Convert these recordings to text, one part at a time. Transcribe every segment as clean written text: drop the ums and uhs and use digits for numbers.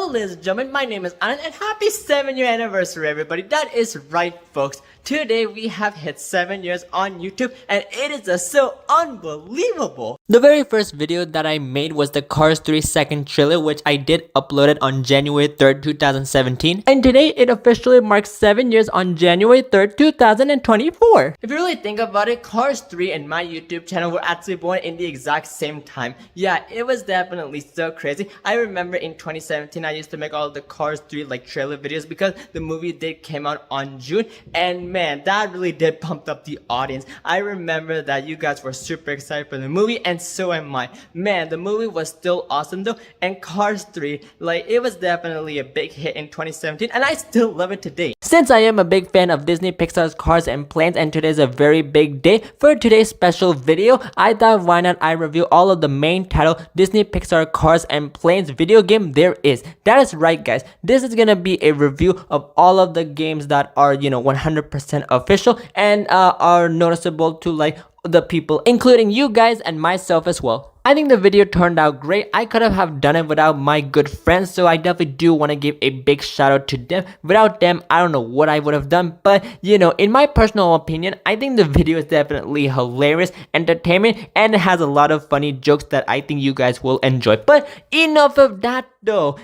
Hello ladies and gentlemen, my name is Anand and happy 7-year anniversary everybody. That is right folks. Today we have hit 7 years on YouTube and it is just so unbelievable. The very first video that I made was the Cars 3 second trailer, which I did upload it on January 3rd, 2017. And today it officially marks 7 years on January 3rd, 2024. If you really think about it, Cars 3 and my YouTube channel were actually born in the exact same time. Yeah, it was definitely so crazy. I remember in 2017 I used to make all of the Cars 3 like trailer videos because the movie did came out on June, and man, that really did pump up the audience. I remember that you guys were super excited for the movie, and so am I. Man, the movie was still awesome though, and Cars 3, like, it was definitely a big hit in 2017, and I still love it today. Since I am a big fan of Disney Pixar's Cars and Planes, and today is a very big day for today's special video, I thought why not I review all of the main title Disney Pixar Cars and Planes video game there is. That is right guys, this is gonna be a review of all of the games that are 100% official and are noticeable to like the people, including you guys and myself as well. I think the video turned out great. I could have done it without my good friends, so I definitely do want to give a big shout out to them. Without them, I don't know what I would have done, but in my personal opinion, I think the video is definitely hilarious, entertainment, and it has a lot of funny jokes that I think you guys will enjoy. But enough of that though.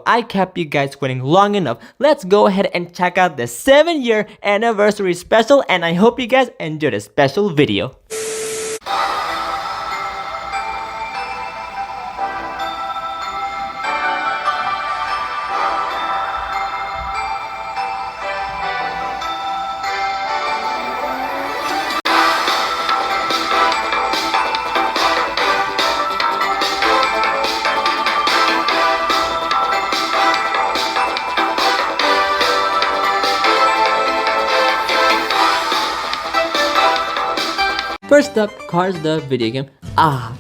I kept you guys waiting long enough. Let's go ahead and check out the 7-year anniversary special, and I hope you guys enjoy the special video. First up, Cars the video game.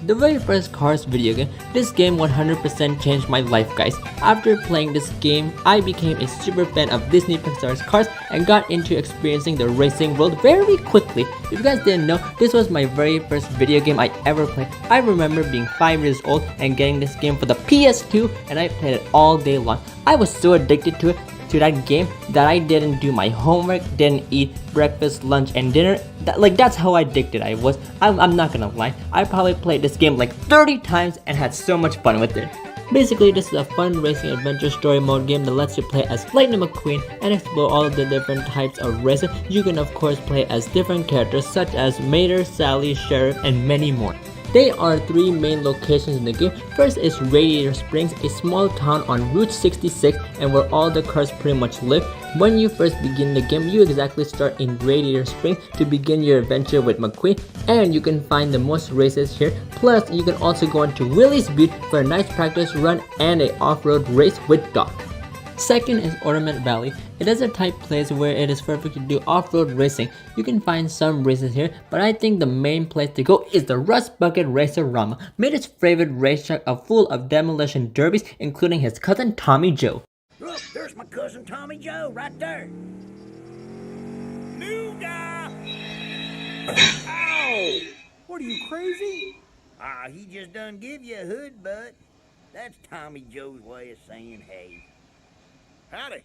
The very first Cars video game. This game 100% changed my life guys. After playing this game, I became a super fan of Disney Pixar's Cars and got into experiencing the racing world very quickly. If you guys didn't know, this was my very first video game I ever played. I remember being 5 years old and getting this game for the PS2, and I played it all day long. I was so addicted to that game that I didn't do my homework, didn't eat breakfast, lunch, and dinner. That's how addicted I was. I'm not gonna lie, I probably played this game like 30 times and had so much fun with it. Basically, this is a fun racing adventure story mode game that lets you play as Lightning McQueen and explore all of the different types of racing. You can of course play as different characters such as Mater, Sally, Sheriff, and many more. There are 3 main locations in the game. First is Radiator Springs, a small town on Route 66 and where all the cars pretty much live. When you first begin the game, you exactly start in Radiator Springs to begin your adventure with McQueen, and you can find the most races here. Plus, you can also go into Willie's Butte for a nice practice run and a off-road race with Doc. Second is Ornament Valley. It is a type place where it is perfect to do off-road racing. You can find some races here, but I think the main place to go is the Rust Bucket Race-O-Rama, Mater's favorite racetrack full of demolition derbies, including his cousin Tommy Joe. Look, there's my cousin Tommy Joe right there. New guy! Ow! What are you, crazy? He just done give you a hood butt. That's Tommy Joe's way of saying hey. Howdy.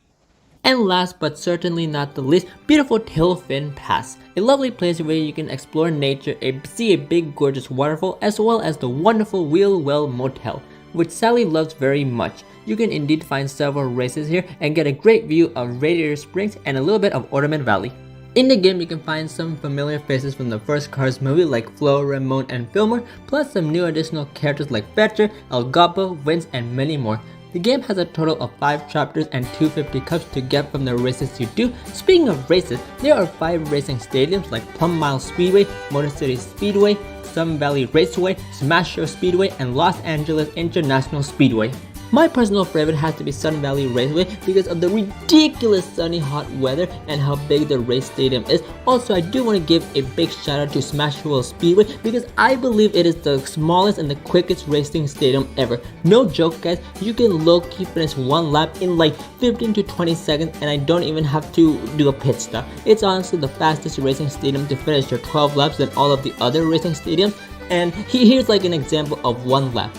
And last but certainly not the least, beautiful Tailfin Pass, a lovely place where you can explore nature, see a big gorgeous waterfall, as well as the wonderful Wheel Well Motel, which Sally loves very much. You can indeed find several races here and get a great view of Radiator Springs and a little bit of Ornament Valley. In the game, you can find some familiar faces from the first Cars movie like Flo, Ramon, and Fillmore, plus some new additional characters like Fetcher, El Guapo, Vince, and many more. The game has a total of 5 chapters and 250 cups to get from the races you do. Speaking of races, there are 5 racing stadiums like Plum Mile Speedway, Motor City Speedway, Sun Valley Raceway, Smash Show Speedway, and Los Angeles International Speedway. My personal favorite has to be Sun Valley Raceway because of the ridiculous sunny hot weather and how big the race stadium is. Also, I do want to give a big shout out to Smashville Speedway because I believe it is the smallest and the quickest racing stadium ever. No joke guys, you can low-key finish one lap in like 15 to 20 seconds and I don't even have to do a pit stop. It's honestly the fastest racing stadium to finish your 12 laps than all of the other racing stadiums, and here's like an example of one lap.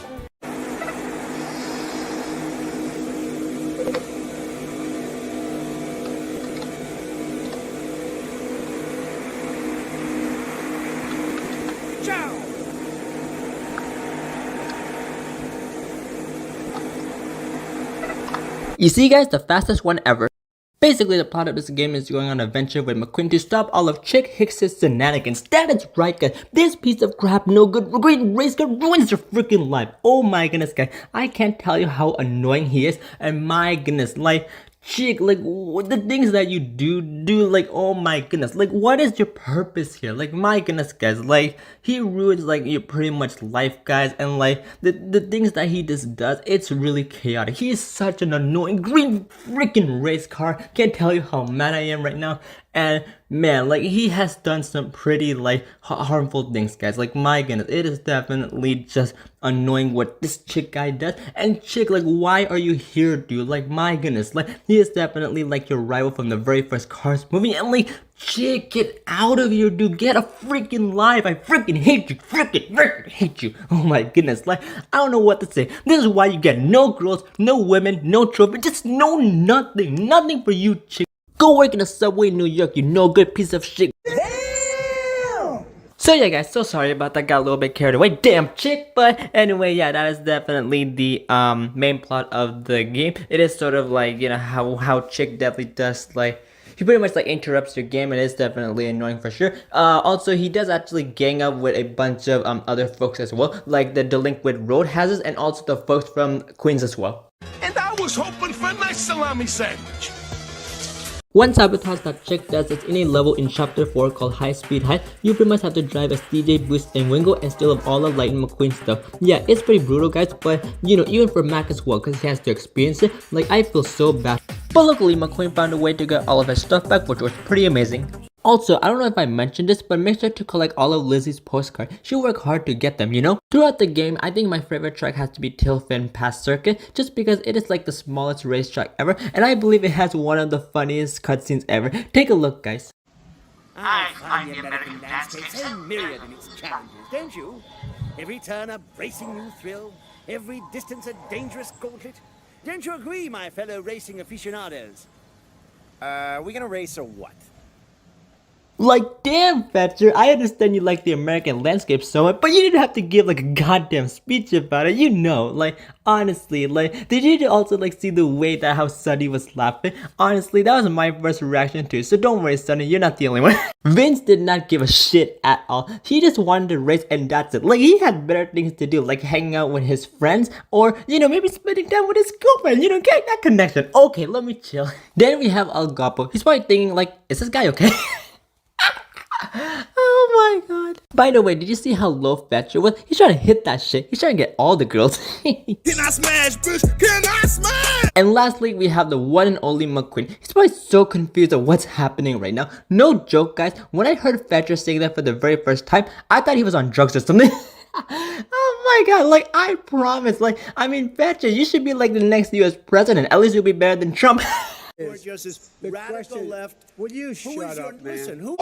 You see guys, the fastest one ever. Basically, the plot of this game is going on an adventure with McQueen to stop all of Chick Hicks' shenanigans. That is right, guys. This piece of crap, no good, green race car ruins your freaking life. Oh my goodness, guys. I can't tell you how annoying he is. And my goodness, like, Chick, like, what the things that you do, like, oh my goodness, like, what is your purpose here? Like, my goodness, guys, like, he ruins, like, your pretty much life, guys, and, like, the things that he just does, it's really chaotic. He is such an annoying green freaking race car. Can't tell you how mad I am right now. And man, like, he has done some pretty like harmful things, guys. Like, my goodness, it is definitely just annoying what this Chick guy does. And Chick, like, why are you here, dude? Like, my goodness, like, he is definitely like your rival from the very first Cars movie. And like, Chick, get out of here, dude. Get a freaking life. I freaking hate you. Freaking hate you. Oh my goodness. Like, I don't know what to say. This is why you get no girls, no women, no trophy, just no nothing. Nothing for you, Chick. Go work in a subway in New York, you no good piece of shit. Damn! So yeah guys, so sorry about that, got a little bit carried away, damn Chick. But anyway, yeah, that is definitely the main plot of the game. It is sort of like, you know, how Chick definitely does, like, he pretty much like interrupts your game. It is definitely annoying for sure. Also, he does actually gang up with a bunch of other folks as well, like the delinquent road hazards and also the folks from Queens as well. And I was hoping for a nice salami sandwich. One sabotage that Chick does is in a level in chapter 4 called High Speed High. You pretty much have to drive as DJ, Boost, and Wingo and steal up all of Lightning McQueen stuff. Yeah, it's pretty brutal guys, but you know, even for Mac as well, because he has to experience it, like, I feel so bad. But luckily, McQueen found a way to get all of his stuff back, which was pretty amazing. Also, I don't know if I mentioned this, but make sure to collect all of Lizzie's postcards. She worked hard to get them, you know? Throughout the game, I think my favorite track has to be Tailfin Pass Circuit, just because it is like the smallest racetrack ever, and I believe it has one of the funniest cutscenes ever. Take a look, guys. I find the American landscape so myriad in its challenges, don't you? Every turn a bracing new thrill, every distance a dangerous gauntlet. Don't you agree, my fellow racing aficionados? We gonna race or what? Like, damn, Fetcher, I understand you like the American landscape so much, but you didn't have to give like a goddamn speech about it, you know. Like, honestly, like, did you also like see the way that how Sunny was laughing? Honestly, that was my first reaction to it, so don't worry, Sunny, you're not the only one. Vince did not give a shit at all. He just wanted to race and that's it. Like, he had better things to do, like hanging out with his friends, or, you know, maybe spending time with his girlfriend, you know, get that connection. Okay, let me chill. Then we have El Guapo. He's probably thinking like, is this guy okay? Oh my god. By the way, did you see how low Fetcher was? He's trying to hit that shit. He's trying to get all the girls. Can I smash, bitch? Can I smash? And lastly, we have the one and only McQueen. He's probably so confused at what's happening right now. No joke, guys. When I heard Fetcher saying that for the very first time, I thought he was on drugs or something. Oh my god, like, I promise. Like, I mean, Fetcher, you should be like the next US president. At least you'll be better than Trump. Just The radical question- left. Will you Who shut is your, up, man? listen, who?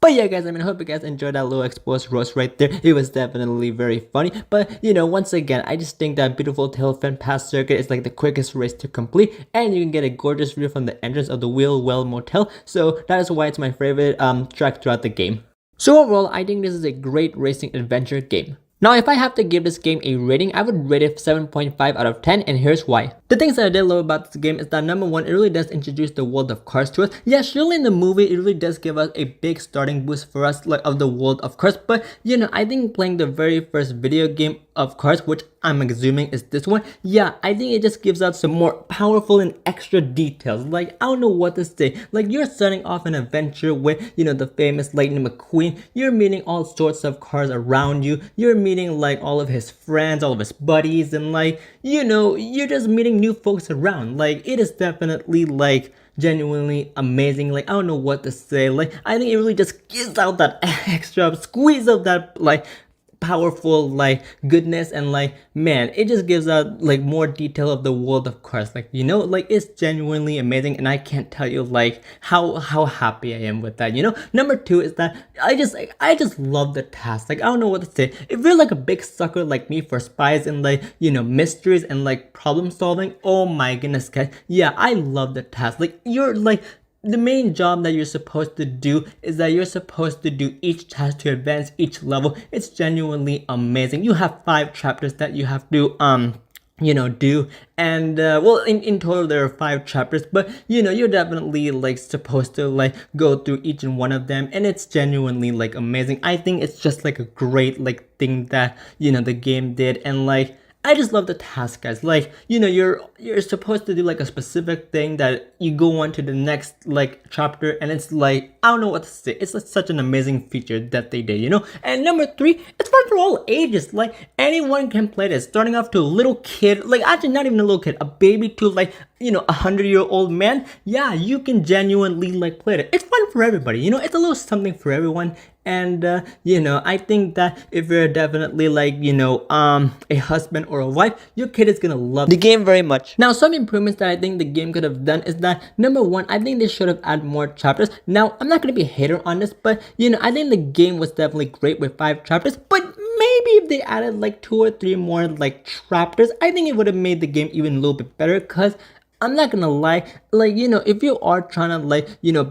But yeah guys, I mean, I hope you guys enjoyed that little exposed roast right there. It was definitely very funny. But you know, once again, I just think that beautiful Tailfin Pass Circuit is like the quickest race to complete. And you can get a gorgeous view from the entrance of the Wheel Well Motel. So that is why it's my favorite track throughout the game. So overall, I think this is a great racing adventure game. Now, if I have to give this game a rating, I would rate it 7.5 out of 10, and here's why. The things that I did love about this game is that number one, it really does introduce the world of Cars to us. Yeah, surely in the movie, it really does give us a big starting boost for us, like, of the world of Cars. But, you know, I think playing the very first video game of Cars, which I'm assuming is this one, yeah, I think it just gives out some more powerful and extra details. Like, I don't know what to say. Like, you're starting off an adventure with, you know, the famous Lightning McQueen. You're meeting all sorts of cars around you. You're meeting, like, all of his friends, all of his buddies, and, like, you know, you're just meeting new folks around. Like, it is definitely, like, genuinely amazing. Like, I don't know what to say. Like, I think it really just gives out that extra squeeze of that, like, powerful, like, goodness, and like, man, it just gives out like more detail of the world of Cars. Like, you know, like, it's genuinely amazing, and I can't tell you like how happy I am with that, you know. Number two is that I just love the task. Like, I don't know what to say. If you're like a big sucker like me for spies and, like, you know, mysteries and like problem solving, oh my goodness guys, yeah, I love the task. Like, you're like, the main job that you're supposed to do is that you're supposed to do each task to advance each level. It's genuinely amazing. You have 5 chapters that you have to do. And well, in total there are 5 chapters, but you're definitely like supposed to like go through each and one of them, and it's genuinely like amazing. I think it's just like a great like thing that the game did. And like I just love the task, guys. Like, you're supposed to do like a specific thing that you go on to the next like chapter, and it's like, I don't know what to say. It's like such an amazing feature that they did, And number 3, it's fun for all ages. Like, anyone can play this, starting off to a little kid, like actually not even a little kid, a baby to like, 100-year-old man. Yeah, you can genuinely like play it. It's fun for everybody, it's a little something for everyone. And I think that if you're definitely like a husband or a wife, your kid is gonna love the game very much. Now, some improvements that I think the game could have done is that, number 1, I think they should have added more chapters. Now, I'm not gonna be a hater on this, but I think the game was definitely great with 5 chapters, but maybe if they added like 2 or 3 more like chapters, I think it would have made the game even a little bit better. Because I'm not gonna lie, like, if you are trying to like,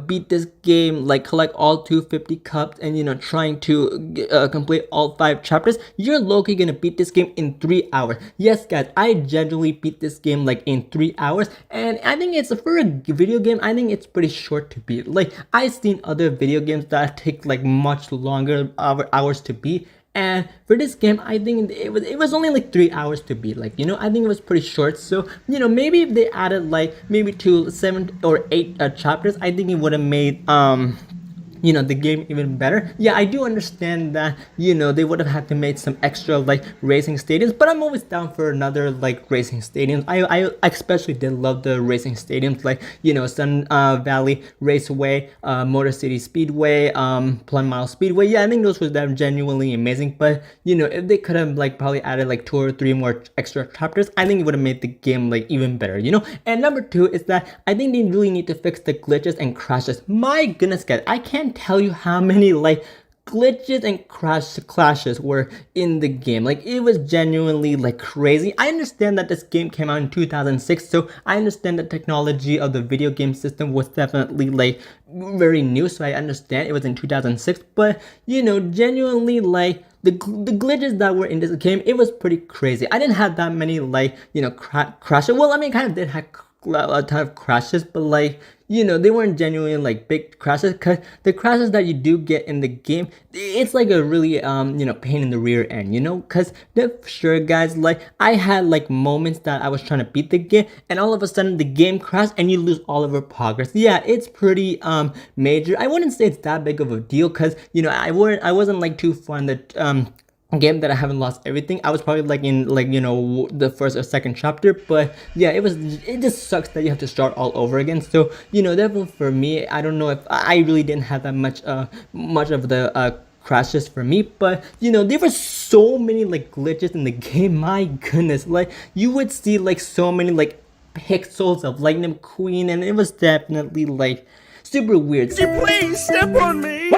beat this game, like collect all 250 cups and, trying to complete all 5 chapters, you're low-key gonna beat this game in 3 hours. Yes, guys, I genuinely beat this game like in 3 hours, and I think it's for a video game, I think it's pretty short to beat. Like, I've seen other video games that take like much longer hours to beat. And for this game, I think it was only like 3 hours to beat. Like, I think it was pretty short. So, maybe if they added like maybe 2, 7 or 8 chapters, I think it would have made the game even better. Yeah, I do understand that they would have had to make some extra like racing stadiums, but I'm always down for another like racing stadiums. I especially did love the racing stadiums, like Sun Valley Raceway, Motor City Speedway, Plum Mile Speedway. Yeah, I think those were genuinely amazing. But if they could have like probably added like 2 or 3 more extra chapters, I think it would have made the game like even better. And number 2 is that I think they really need to fix the glitches and crashes. My goodness, guys, I can't tell you how many like glitches and clashes were in the game. Like, it was genuinely like crazy. I understand that this game came out in 2006, so I understand the technology of the video game system was definitely like very new, so I understand it was in 2006. But genuinely like the glitches that were in this game, it was pretty crazy. I didn't have that many like crashes. Well, I mean, kind of did have a ton of crashes, but like they weren't genuinely like big crashes, because the crashes that you do get in the game, it's like a really pain in the rear end, because sure, guys, like I had like moments that I was trying to beat the game, and all of a sudden the game crashed and you lose all of your progress. Yeah, it's pretty major. I wouldn't say it's that big of a deal, because I wasn't like too far in the game that I haven't lost everything. I was probably like in like the first or second chapter, but yeah, it just sucks that you have to start all over again. So definitely for me, I don't know if I really didn't have that much of the crashes for me, but there were so many like glitches in the game. My goodness, like you would see like so many like pixels of Lightning Queen, and it was definitely like super weird. Could you please step on me?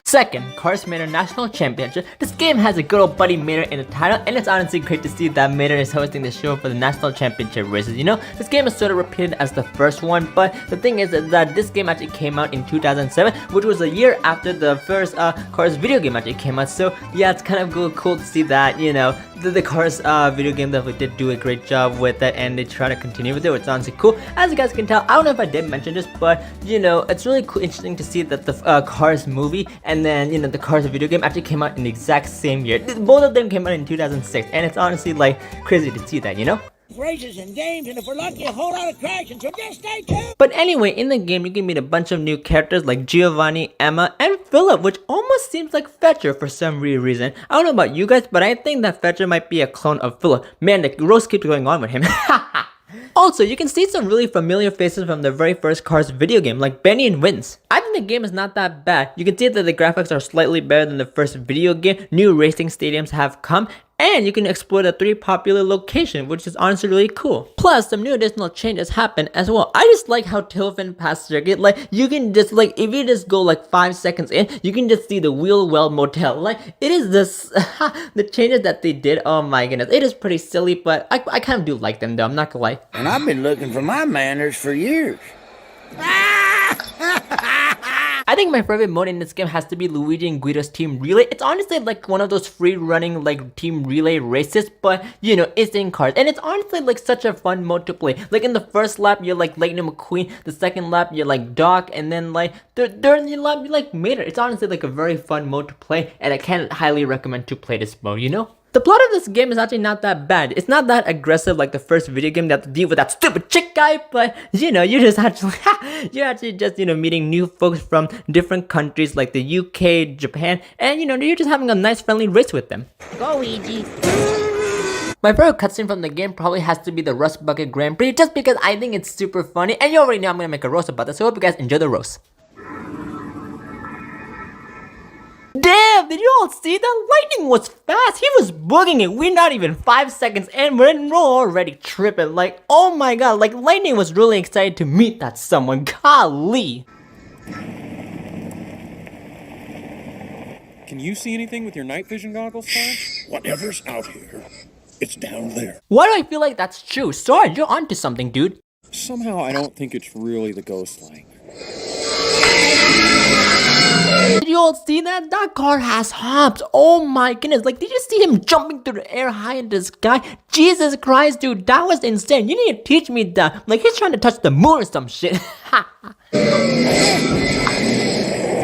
Second, Cars Mater National Championship. This game has a good old buddy Mater in the title, and it's honestly great to see that Mater is hosting the show for the National Championship races. This game is sort of repeated as the first one, but the thing is that this game actually came out in 2007, which was a year after the first Cars video game actually came out. So yeah, it's kind of cool to see that, the Cars video game definitely did do a great job with it, and they try to continue with it, which is honestly cool. As you guys can tell, I don't know if I did mention this, but it's really cool, interesting to see that the Cars movie and then the Cars video game actually came out in the exact same year. Both of them came out in 2006, and it's honestly like crazy to see that, Races and games, and if we're lucky, a whole lot of crashing, so just stay tuned. But anyway, in the game, you can meet a bunch of new characters like Giovanni, Emma, and Philip, which almost seems like Fetcher for some weird reason. I don't know about you guys, but I think that Fetcher might be a clone of Philip. Man, the roast keeps going on with him. Also, you can see some really familiar faces from the very first Cars video game, like Benny and Vince. I think the game is not that bad. You can see that the graphics are slightly better than the first video game. New racing stadiums have come, and you can explore the 3 popular locations, which is honestly really cool. Plus, some new additional changes happen as well. I just like how Tilfin Pass Circuit, like, you can just, like, if you just go, like, 5 seconds in, you can just see the Wheelwell Motel. Like, it is this, the changes that they did, oh my goodness. It is pretty silly, but I kind of do like them, though, I'm not gonna lie. And I've been looking for my manners for years. I I think my favorite mode in this game has to be Luigi and Guido's team relay. It's honestly like one of those free running like team relay races, but you know, it's in cars. And it's honestly like such a fun mode to play. Like in the first lap, you're like Lightning McQueen. The second lap, you're like Doc. And then like the third lap, you're like Mater. It's honestly like a very fun mode to play. And I can't highly recommend to play this mode, you know? The plot of this game is actually not that bad. It's not that aggressive like the first video game that to deal with that stupid chick guy, but you know, you're actually just, you know, meeting new folks from different countries like the UK, Japan, and you know, you're just having a nice friendly race with them. Go, Ouija. My favorite cutscene from the game probably has to be the Rust Bucket Grand Prix, just because I think it's super funny, and you already know I'm gonna make a roast about this, so I hope you guys enjoy the roast. Damn, did you all see that? Lightning was fast. He was booging it. We're not even 5 seconds in. We're already tripping. Like, oh my god. Like, Lightning was really excited to meet that someone. Golly. Can you see anything with your night vision goggles, Sarge? Whatever's out here, it's down there. Why do I feel like that's true? Sarge, you're onto something, dude. Somehow I don't think it's really the ghost light. Did you all see that? That car has hops. Oh my goodness. Like, did you see him jumping through the air high in the sky? Jesus Christ, dude. That was insane. You need to teach me that. Like, he's trying to touch the moon or some shit.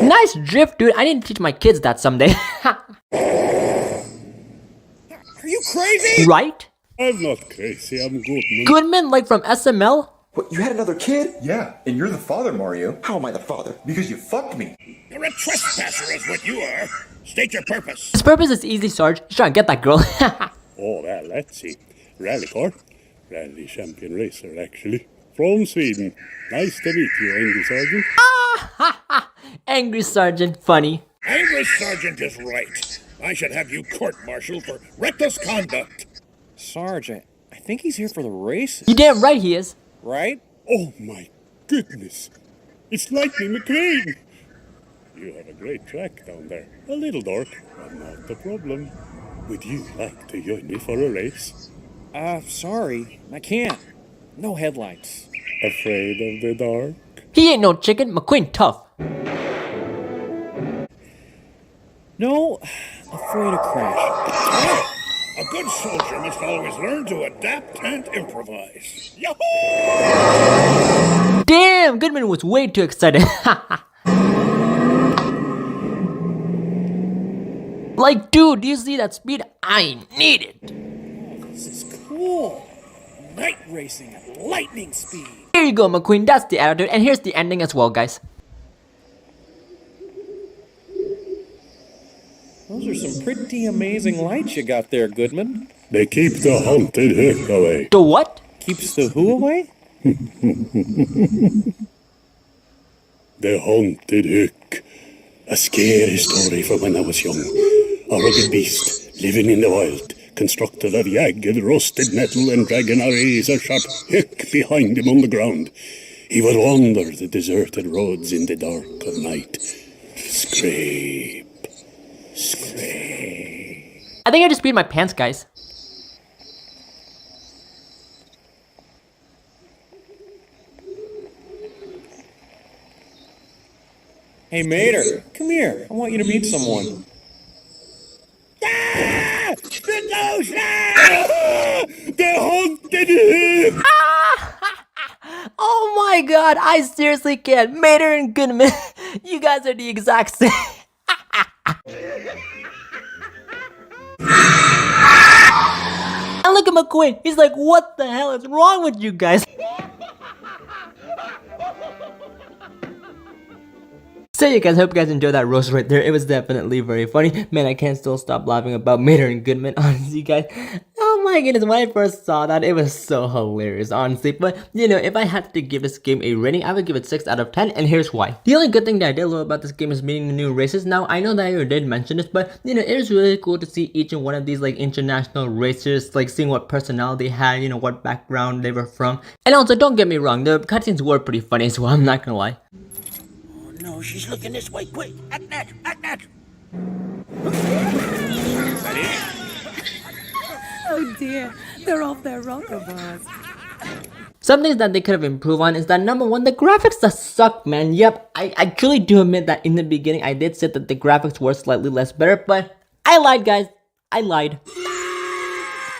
Nice drift, dude. I need to teach my kids that someday. Are you crazy? Right? I'm not crazy, I'm Goodman. Goodman, like from SML? What, you had another kid? Yeah, and you're the father, Mario. How am I the father? Because you fucked me. You're a trespasser is what you are. State your purpose. His purpose is easy, Sarge. He's trying to get that girl. Oh, well, let's see. Rally car. Rally champion racer, actually. From Sweden. Nice to meet you, Angry Sergeant. Angry Sergeant, funny. Angry Sergeant is right. I should have you court-martialed for reckless conduct. Sarge, I think he's here for the races. You damn right he is. Right? Oh, my goodness. It's Lightning McQueen. You have a great track down there. A little dark, but not a problem. Would you like to join me for a race? Sorry. I can't. No headlights. Afraid of the dark? He ain't no chicken. McQueen tough. No, afraid of crash. A good soldier must always learn to adapt and improvise. Yahoo! Damn, Goodman was way too excited. Like, dude, do you see that speed? I need it. This is cool. Night racing at lightning speed. Here you go, McQueen. That's the attitude. And here's the ending as well, guys. Those are some pretty amazing lights you got there, Goodman. They keep the haunted hook away. The what? Keeps the who away? The haunted hook. A scary story from when I was young. A rugged beast living in the wild, constructed of jagged, rusted metal and dragging a razor-sharp hook behind him on the ground. He would wander the deserted roads in the dark of night. Scrape. Scrape. I think I just peed my pants, guys. Hey, Mater, come here. I want you to meet someone. Ah! The ghost! Ah! The haunted hook! Oh my god, I seriously can't. Mater and Goodman, you guys are the exact same. And look at McQueen. He's like, what the hell is wrong with you guys? So you guys, hope you guys enjoyed that roast right there. It was definitely very funny. Man, I can't still stop laughing about Mater and Goodman, honestly, guys. Oh my goodness, when I first saw that, it was so hilarious, honestly. But, you know, if I had to give this game a rating, I would give it 6 out of 10, and here's why. The only good thing that I did love about this game is meeting the new races. Now, I know that I already did mention this, but, you know, it was really cool to see each and one of these, like, international racers, like, seeing what personality they had, you know, what background they were from. And also, don't get me wrong, the cutscenes were pretty funny as well, I'm not gonna lie. No, she's looking this way. Quick, act natural, act natural. Oh dear, they're off their rocker bars. Some things that they could have improved on is that number one, the graphics that suck, man. Yep, I truly do admit that in the beginning I did say that the graphics were slightly less better, but I lied, guys. I lied.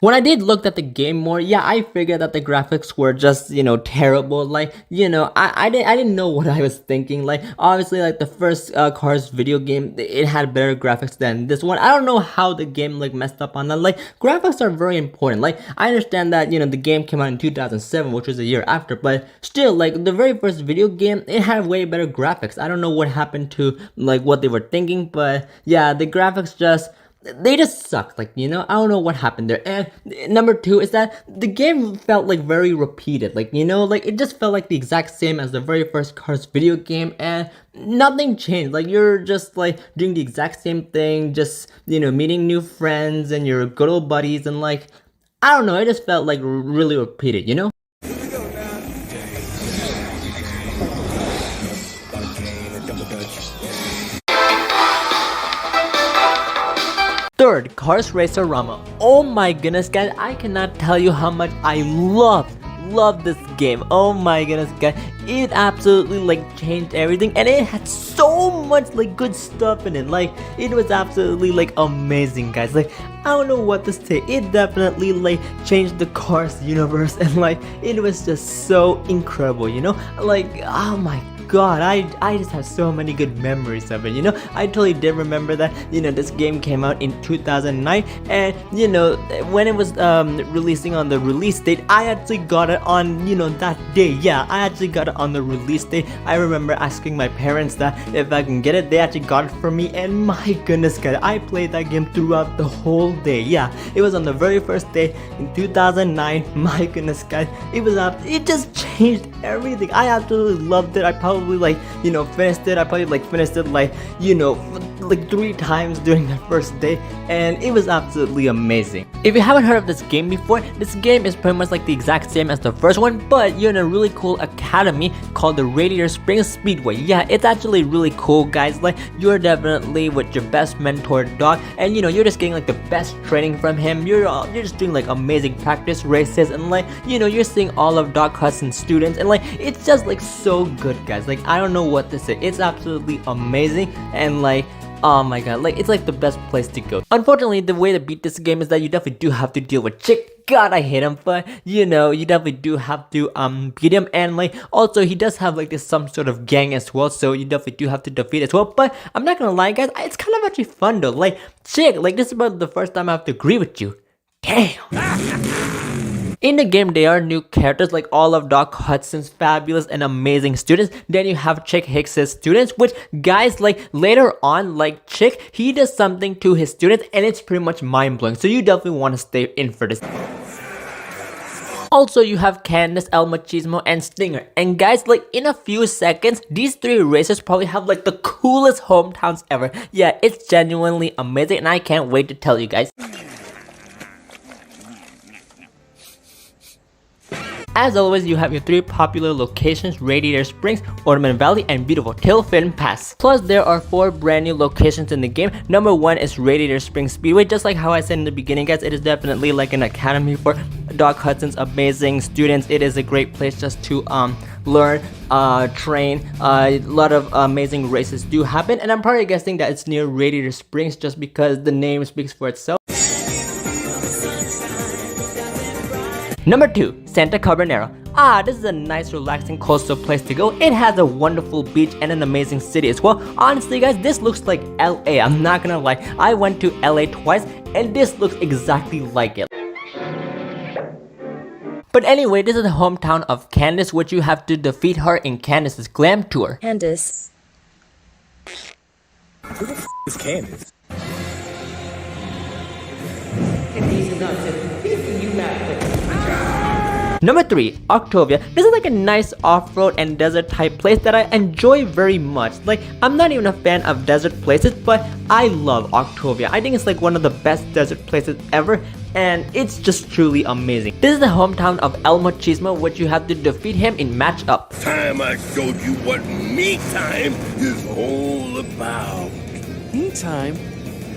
When I did look at the game more, yeah, I figured that the graphics were just, terrible. Like, I didn't know what I was thinking. Like, obviously, like the first Cars video game, it had better graphics than this one. I don't know how the game like messed up on that. Like, graphics are very important. Like, I understand that the game came out in 2007, which was a year after, but still, like the very first video game, it had way better graphics. I don't know what happened to like what they were thinking, but yeah, the graphics they just sucked, like, I don't know what happened there. And number two is that the game felt like very repeated, like, like it just felt like the exact same as the very first Cars video game, and nothing changed. Like, you're just like doing the exact same thing, just, meeting new friends and your good old buddies, and like, I don't know, it just felt like really repeated, Third, Cars Race-O-Rama. Oh my goodness, guys, I cannot tell you how much I love this game. Oh my goodness, guys, it absolutely like changed everything, and it had so much like good stuff in it. Like, it was absolutely like amazing, guys. Like, I don't know what to say. It definitely like changed the Cars universe, and like it was just so incredible, like, oh my god, I just have so many good memories of it, I totally did remember that, this game came out in 2009, and, when it was releasing on the release date, I actually got it on, that day. Yeah, I actually got it on the release date. I remember asking my parents that if I can get it. They actually got it for me, and my goodness, guys, I played that game throughout the whole day. Yeah, it was on the very first day in 2009. My goodness, guys, it just changed everything. I absolutely loved it. I probably finished it. I probably finished it like 3 times during the first day, and it was absolutely amazing. If you haven't heard of this game before, this game is pretty much like the exact same as the first one, but you're in a really cool academy called the Radiator Springs Speedway. Yeah, it's actually really cool, guys. Like, you're definitely with your best mentor dog, and you're just getting like the best training from him. You're just doing like amazing practice races, and like you're seeing all of Doc Hudson's students, and like it's just like so good, guys. Like, I don't know what to say. It's absolutely amazing, and like, oh my god, like it's like the best place to go. Unfortunately, the way to beat this game is that you definitely do have to deal with Chick. God, I hate him, but you definitely do have to beat him, and like also he does have like this some sort of gang as well, so you definitely do have to defeat as well. But I'm not gonna lie, guys, it's kind of actually fun though. Like, Chick, like this is about the first time I have to agree with you. Damn. In the game, there are new characters like all of Doc Hudson's fabulous and amazing students. Then you have Chick Hicks's students, which, guys, like later on, like Chick, he does something to his students, and it's pretty much mind-blowing. So you definitely want to stay in for this. Also, you have Candace, El Machismo, and Stinger. And guys, like in a few seconds, these 3 racers probably have like the coolest hometowns ever. Yeah, it's genuinely amazing, and I can't wait to tell you guys. As always, you have your 3 popular locations: Radiator Springs, Ornament Valley, and beautiful Tilfin Pass. Plus, there are 4 brand new locations in the game. Number 1 is Radiator Springs Speedway. Just like how I said in the beginning, guys, it is definitely like an academy for Doc Hudson's amazing students. It is a great place just to learn, train. A lot of amazing races do happen, and I'm probably guessing that it's near Radiator Springs just because the name speaks for itself. Number 2, Santa Carbonera. This is a nice, relaxing coastal place to go. It has a wonderful beach and an amazing city as well. Honestly, guys, this looks like LA. I'm not gonna lie. I went to LA twice, and this looks exactly like it. But anyway, this is the hometown of Candace, which you have to defeat her in Candace's glam tour. Candace. Who the f is Candace? Number 3, Octavia. This is like a nice off-road and desert type place that I enjoy very much. Like, I'm not even a fan of desert places, but I love Octavia. I think it's like one of the best desert places ever, and it's just truly amazing. This is the hometown of El Machismo, which you have to defeat him in match up. Time I showed you what me time is all about. Me time?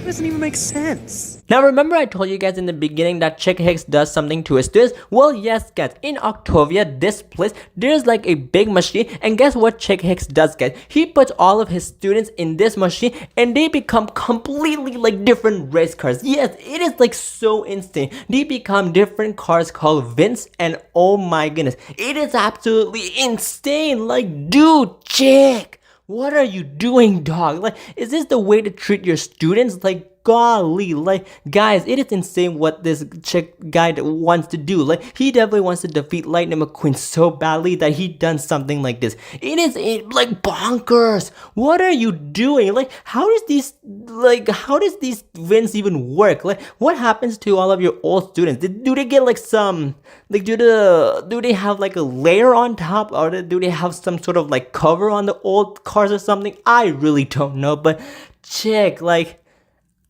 It doesn't even make sense. Now remember I told you guys in the beginning that Chick Hicks does something to his students? Well yes guys, in Octavia, this place, there's like a big machine, and guess what Chick Hicks does guys? He puts all of his students in this machine and they become completely like different race cars. Yes, it is like so insane. They become different cars called Vince, and oh my goodness, it is absolutely insane. Like dude, Chick, what are you doing, dog? Like, is this the way to treat your students? Like, golly, like, guys, it is insane what this Chick guy wants to do. Like, he definitely wants to defeat Lightning McQueen so badly that he done something like this. It is like bonkers. What are you doing? Like, how does these Vince even work? Like, what happens to all of your old students? Do they get like some, like, do they have like a layer on top, or do they have some sort of like cover on the old cars or something? I really don't know, but Chick, like,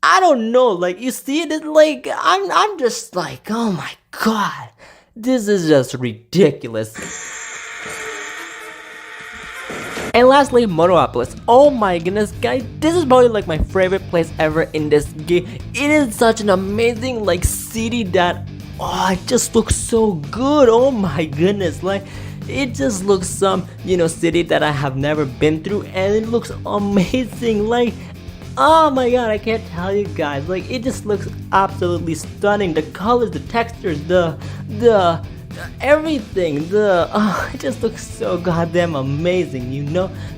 I don't know, like, you see it, like, I'm just like, oh my god, this is just ridiculous. And lastly, Motopolis. Oh my goodness, guys, this is probably like my favorite place ever in this game. It is such an amazing, like, city that, oh, it just looks so good. Oh my goodness, like, it just looks some, city that I have never been through, and it looks amazing, like, oh my god, I can't tell you guys, like, it just looks absolutely stunning. The colors, the textures, the everything, it just looks so goddamn amazing,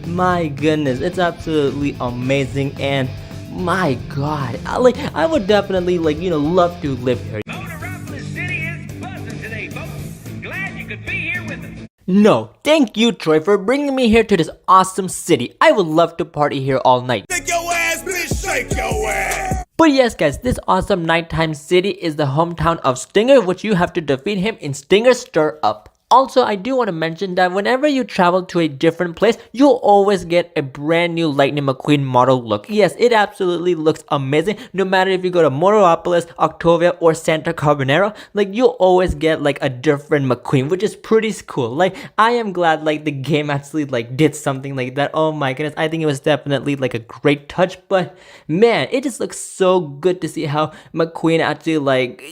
my goodness, it's absolutely amazing, and my god, I would definitely, like, love to live here. Motopolis City is buzzing today, folks. Glad you could be here with us. No, thank you, Troy, for bringing me here to this awesome city. I would love to party here all night. Shake your ass, bitch, shake your ass! But yes guys, this awesome nighttime city is the hometown of Stinger, which you have to defeat him in Stinger Stir Up. Also, I do want to mention that whenever you travel to a different place, you'll always get a brand new Lightning McQueen model look. Yes, it absolutely looks amazing. No matter if you go to Motopolis, Octavia, or Santa Carbonero, like, you'll always get like a different McQueen, which is pretty cool. Like, I am glad like the game actually like did something like that. Oh my goodness, I think it was definitely like a great touch. But man, it just looks so good to see how McQueen actually, like,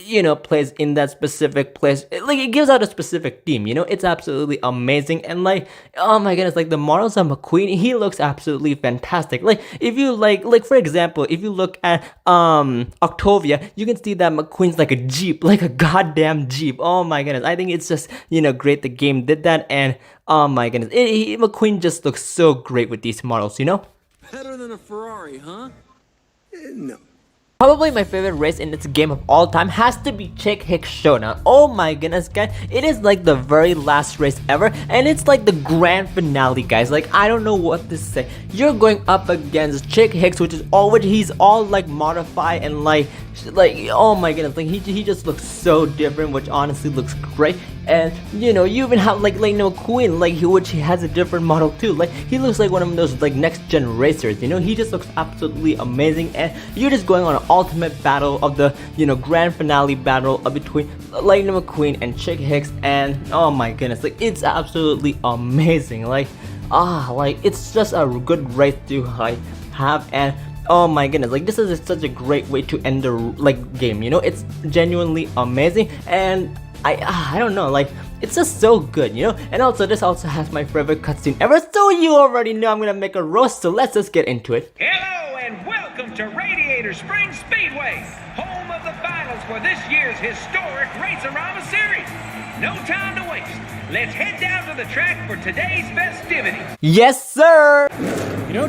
plays in that specific place. Like, it gives out a specific theme. It's absolutely amazing, and like, oh my goodness, like, the models of McQueen, he looks absolutely fantastic. Like, if you like for example, if you look at Octavia, you can see that McQueen's like a Jeep, like a goddamn Jeep. Oh my goodness, I think it's just, great the game did that, and oh my goodness, McQueen just looks so great with these models, Better than a Ferrari, huh? No. Probably my favorite race in this game of all time has to be Chick Hicks Showdown. Oh my goodness, guys, it is like the very last race ever, and it's like the grand finale, guys. Like, I don't know what to say. You're going up against Chick Hicks, which is he's all like modified, and like oh my goodness, like, he just looks so different, which honestly looks great. And you even have like Lightning McQueen, like, which he has a different model too. Like, he looks like one of those like next gen racers, he just looks absolutely amazing. And you're just going on an ultimate battle of the grand finale battle between Lightning McQueen and Chick Hicks, and oh my goodness, like, it's absolutely amazing. Like, it's just a good race to like have, and oh my goodness, like, this is such a great way to end the game. It's genuinely amazing, and I don't know, like, it's just so good, and also this also has my favorite cutscene ever, so you already know I'm gonna make a roast, so let's just get into it. Hello and welcome to Radiator Springs Speedway, home of the finals for this year's historic Race-O-Rama series. No time to waste. Let's head down to the track for today's festivities. Yes, sir!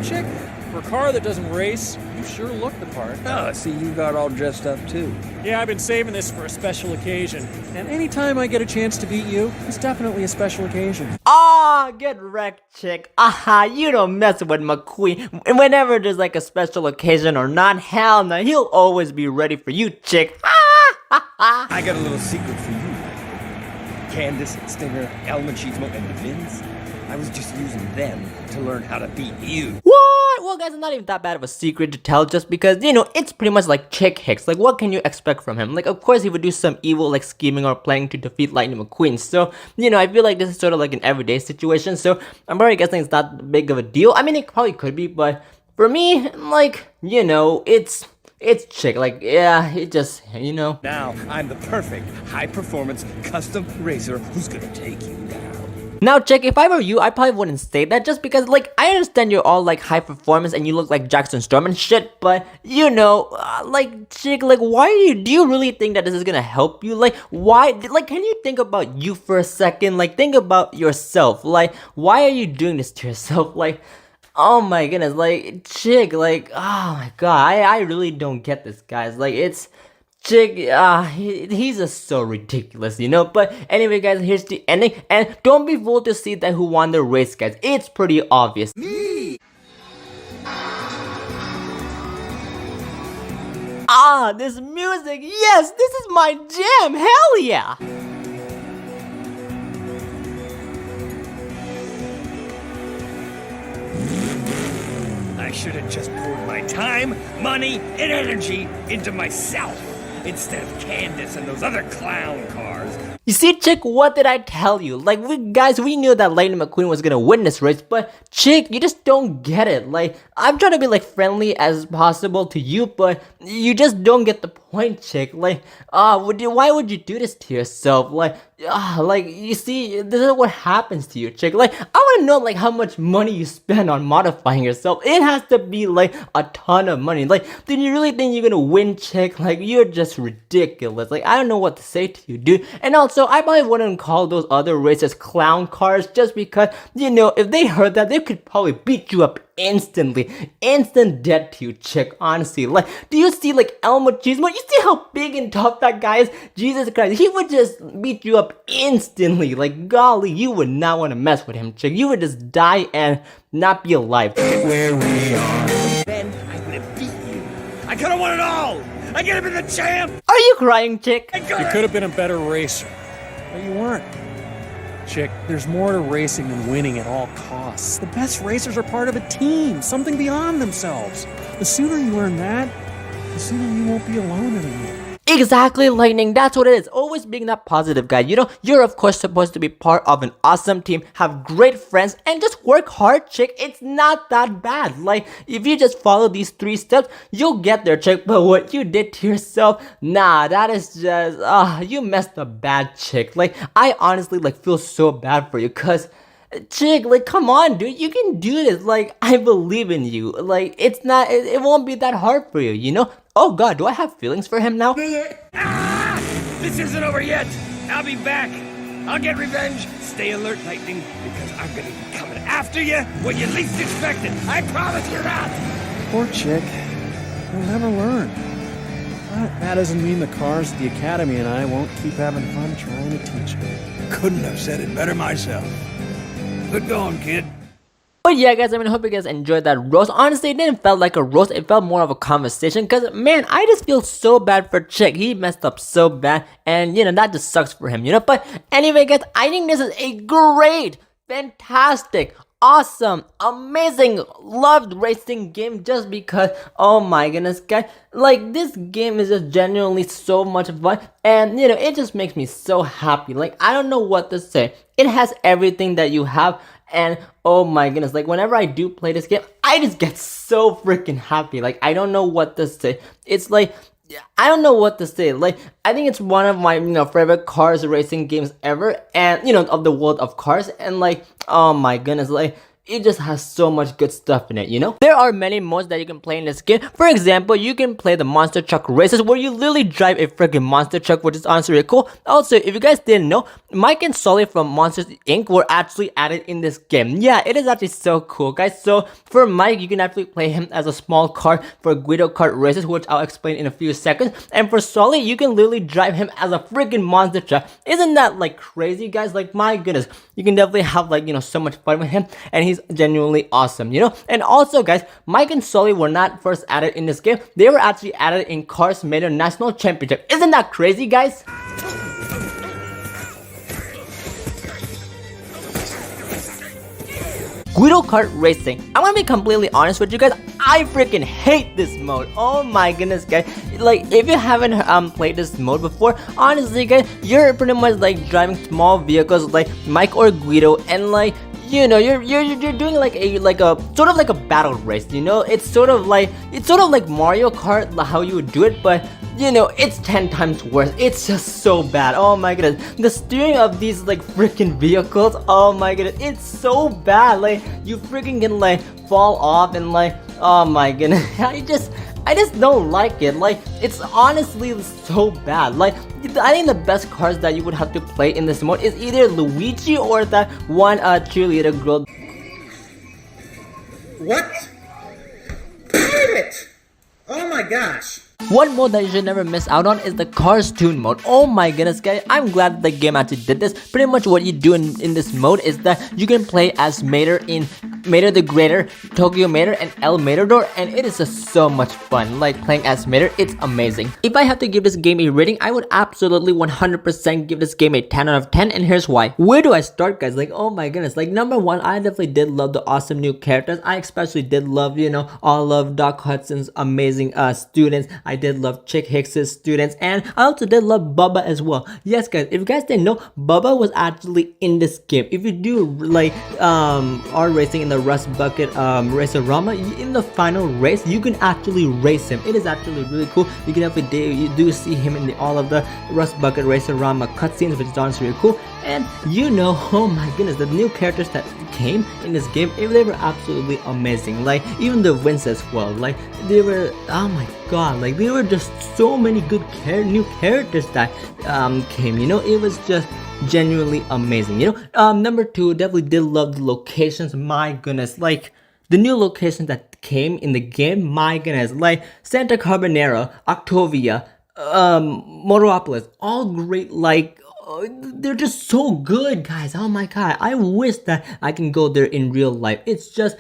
Chick, for a car that doesn't race, you sure look the part. Oh, see, you got all dressed up too. Yeah, I've been saving this for a special occasion. And anytime I get a chance to beat you, it's definitely a special occasion. Ah, get wrecked, Chick. You don't mess with McQueen. And whenever there's like a special occasion or not, hell no, he'll always be ready for you, Chick. I got a little secret for you. Candace, Stinger, Elm and Cheesemo, and the Vins. I was just using them to learn how to beat you. What? Well, guys, it's not even that bad of a secret to tell, just because, it's pretty much like Chick Hicks. Like, what can you expect from him? Like, of course, he would do some evil, like, scheming or planning to defeat Lightning McQueen. So, I feel like this is sort of like an everyday situation. So, I'm probably guessing it's not big of a deal. I mean, it probably could be, but for me, like, it's it's Chick. Like, yeah, it just, you know. Now, I'm the perfect high-performance custom racer who's gonna take you down. Now, Chick, if I were you, I probably wouldn't say that just because, like, I understand you're all, like, high performance and you look like Jackson Storm and shit, but, you know, like, Chick, like, do you really think that this is gonna help you? Like, why, like, can you think about you for a second? Like, think about yourself. Like, why are you doing this to yourself? Like, oh my goodness, like, Chick, like, oh my god, I really don't get this, guys. Like, it's... Chick, he's just so ridiculous, you know. But anyway, guys, here's the ending, and don't be fooled to see that who won the race, guys. It's pretty obvious. Me. This music, yes, this is my jam. Hell yeah. I should have just poured my time, money, and energy into myself instead of Candace and those other clown cars. You see, Chick, what did I tell you? Like, we knew that Lightning McQueen was gonna win this race, but Chick, you just don't get it. Like, I'm trying to be, like, friendly as possible to you, but you just don't get the point, Chick. Like, why would you do this to yourself? Like, you see, this is what happens to you, Chick. Like, I wanna know, like, how much money you spend on modifying yourself. It has to be, like, a ton of money. Like, do you really think you're gonna win, Chick? Like, you're just ridiculous. Like, I don't know what to say to you, dude. And also, I probably wouldn't call those other races clown cars just because, you know, if they heard that, they could probably beat you up instantly. Instant death to you, Chick, honestly. Like, do you see, like, El Machismo? You see how big and tough that guy is? Jesus Christ, he would just beat you up instantly. Like, golly, you would not want to mess with him, Chick. You would just die and not be alive. Where we are. Then I'm gonna beat you. I could have won it all. I could have been the champ. Are you crying, Chick? You could have been a better racer, but you weren't. Chick, there's more to racing than winning at all costs. The best racers are part of a team, something beyond themselves. The sooner you learn that, the sooner you won't be alone anymore. Exactly, Lightning, that's what it is. Always being that positive guy. You know, you're of course supposed to be part of an awesome team, have great friends, and just work hard, Chick. It's not that bad. Like, if you just follow these 3 steps, you'll get there, Chick. But what you did to yourself, nah, that is just, you messed up bad, Chick. Like, I honestly, like, feel so bad for you, cause Chick, like, come on, dude, you can do this. Like, I believe in you. Like, it won't be that hard for you, you know? Oh god, do I have feelings for him now? This isn't over yet. I'll be back. I'll get revenge. Stay alert, Lightning, because I'm gonna be coming after you when you least expect it. I promise you that. Poor Chick. He'll never learn. But that doesn't mean the cars at the Academy and I won't keep having fun trying to teach him. Couldn't have said it better myself. Good going, kid. But yeah, guys, I mean, I hope you guys enjoyed that roast. Honestly, it didn't feel like a roast. It felt more of a conversation. Because, man, I just feel so bad for Chick. He messed up so bad. And, you know, that just sucks for him, you know. But anyway, guys, I think this is a great, fantastic, awesome, amazing, loved racing game just because, oh my goodness, guys, like, this game is just genuinely so much fun, and, you know, it just makes me so happy. Like, I don't know what to say. It has everything that you have, and oh my goodness, like, whenever I do play this game, I just get so freaking happy. Like, I don't know what to say. It's like, I don't know what to say. Like, I think it's one of my, you know, favorite cars racing games ever, and, you know, of the world of cars, and, like, oh my goodness, like, it just has so much good stuff in it, you know? There are many modes that you can play in this game. For example, you can play the monster truck races where you literally drive a freaking monster truck, which is honestly really cool. Also, if you guys didn't know, Mike and Sully from Monsters Inc. were actually added in this game. Yeah, it is actually so cool, guys. So, for Mike, you can actually play him as a small car for Guido Kart races, which I'll explain in a few seconds. And for Sully, you can literally drive him as a freaking monster truck. Isn't that, like, crazy, guys? Like, my goodness. You can definitely have, like, you know, so much fun with him, and he's genuinely awesome, you know? And also, guys, Mike and Sully were not first added in this game. They were actually added in Cars Major National Championship. Isn't that crazy, guys? Guido Kart Racing. I'm gonna be completely honest with you guys. I freaking hate this mode. Oh my goodness, guys. Like, if you haven't played this mode before, honestly, guys, you're pretty much like driving small vehicles like Mike or Guido, and like, you know, you're doing like a sort of like a battle race, you know. It's sort of like Mario Kart, how you would do it, but you know, it's 10 times worse. It's just so bad. Oh my goodness, the steering of these like freaking vehicles, oh my goodness, it's so bad. Like you freaking can like fall off and like, oh my goodness, I just don't like it. Like, it's honestly so bad. Like, I think the best cars that you would have to play in this mode is either Luigi or that one cheerleader girl. What? Pirate! Oh my gosh! One mode that you should never miss out on is the Cars Toon mode. Oh my goodness, guys, I'm glad the game actually did this. Pretty much what you do in this mode is that you can play as Mater in Mater the Greater, Tokyo Mater, and El Matador, and it is just so much fun. Like playing as Mater, it's amazing. If I have to give this game a rating, I would absolutely 100% give this game a 10 out of 10, and here's why. Where do I start, guys? Like, oh my goodness, like number one, I definitely did love the awesome new characters. I especially did love, you know, all of Doc Hudson's amazing students. I did love Chick Hicks's students, and I also did love Bubba as well. Yes, guys, if you guys didn't know, Bubba was actually in this game. If you do like R racing in the Rust Bucket Race-O-Rama, in the final race, you can actually race him. It is actually really cool. You can definitely you do see him in all of the Rust Bucket Race-O-Rama cutscenes, which is honestly really cool. And you know, oh my goodness, the new characters that came in this game, they were absolutely amazing. Like even the Vince as well. Like they were, oh my god, like there were just so many good new characters that came. You know, it was just genuinely amazing. You know, number two, definitely did love the locations. My goodness, like the new locations that came in the game. My goodness, like Santa Carbonera, Octavia, Motoropolis, all great. Like they're just so good, guys. Oh my god, I wish that I can go there in real life. It's just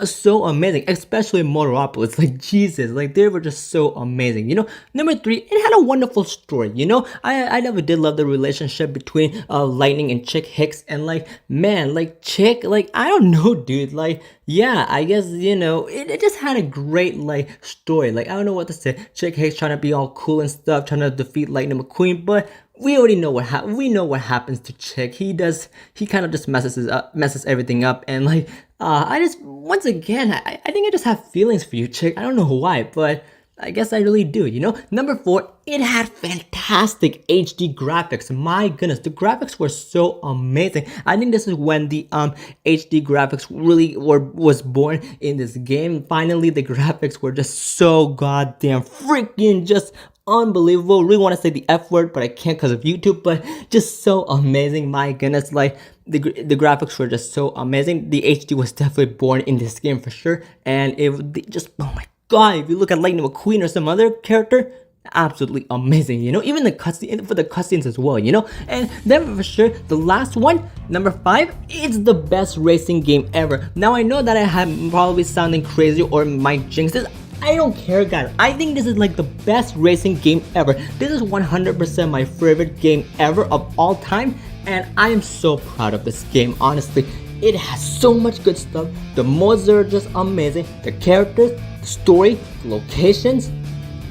so amazing, especially Motoropolis. Like Jesus, like they were just so amazing. You know, number three, it had a wonderful story. You know, I never did love the relationship between Lightning and Chick Hicks, and like man, like Chick, like I don't know, dude. Like yeah, I guess you know it just had a great like story. Like I don't know what to say. Chick Hicks trying to be all cool and stuff, trying to defeat Lightning McQueen, but we already know we know what happens to Chick. He kind of just messes everything up, and like I just once again I think I just have feelings for you, Chick. I don't know why, but I guess I really do, you know? Number four, it had fantastic HD graphics. My goodness, the graphics were so amazing. I think this is when the HD graphics really was born in this game. Finally, the graphics were just so goddamn freaking just unbelievable. Really want to say the F word, but I can't because of YouTube, but just so amazing. My goodness, like the graphics were just so amazing. The HD was definitely born in this game for sure, and it just, oh my god, if you look at Lightning McQueen or some other character, absolutely amazing, you know, even the cutscene for the cutscenes as well, you know. And then for sure, the last one, number five, it's the best racing game ever. Now I know that I am probably sounding crazy or might jinx this. I don't care, guys. I think this is like the best racing game ever. This is 100% my favorite game ever of all time, and I am so proud of this game, honestly. It has so much good stuff. The mods are just amazing. The characters, the story, the locations,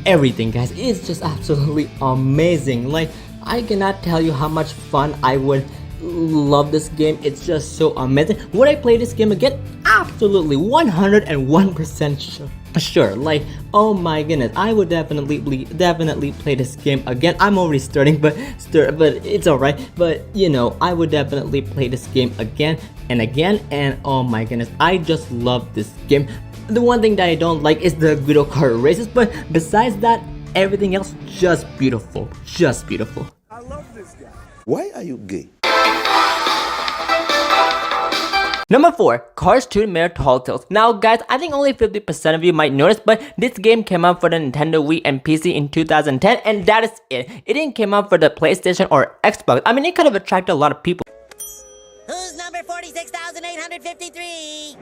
everything, guys. It's just absolutely amazing. Like, I cannot tell you how much fun I would love this game. It's just so amazing. Would I play this game again? Absolutely, 101% sure. Like, oh my goodness, I would definitely play this game again. I'm already starting, but it's alright. But you know, I would definitely play this game again and again. And oh my goodness, I just love this game. The one thing that I don't like is the Guido kart races, but besides that, everything else just beautiful, just beautiful. I love this guy. Why are you gay? Number 4, Cars Toon Mayor Tall Tales. Now guys, I think only 50% of you might notice, but this game came out for the Nintendo Wii and PC in 2010, and that is it. It didn't come out for the PlayStation or Xbox. I mean, it could have attracted a lot of people. Who's number 46,853?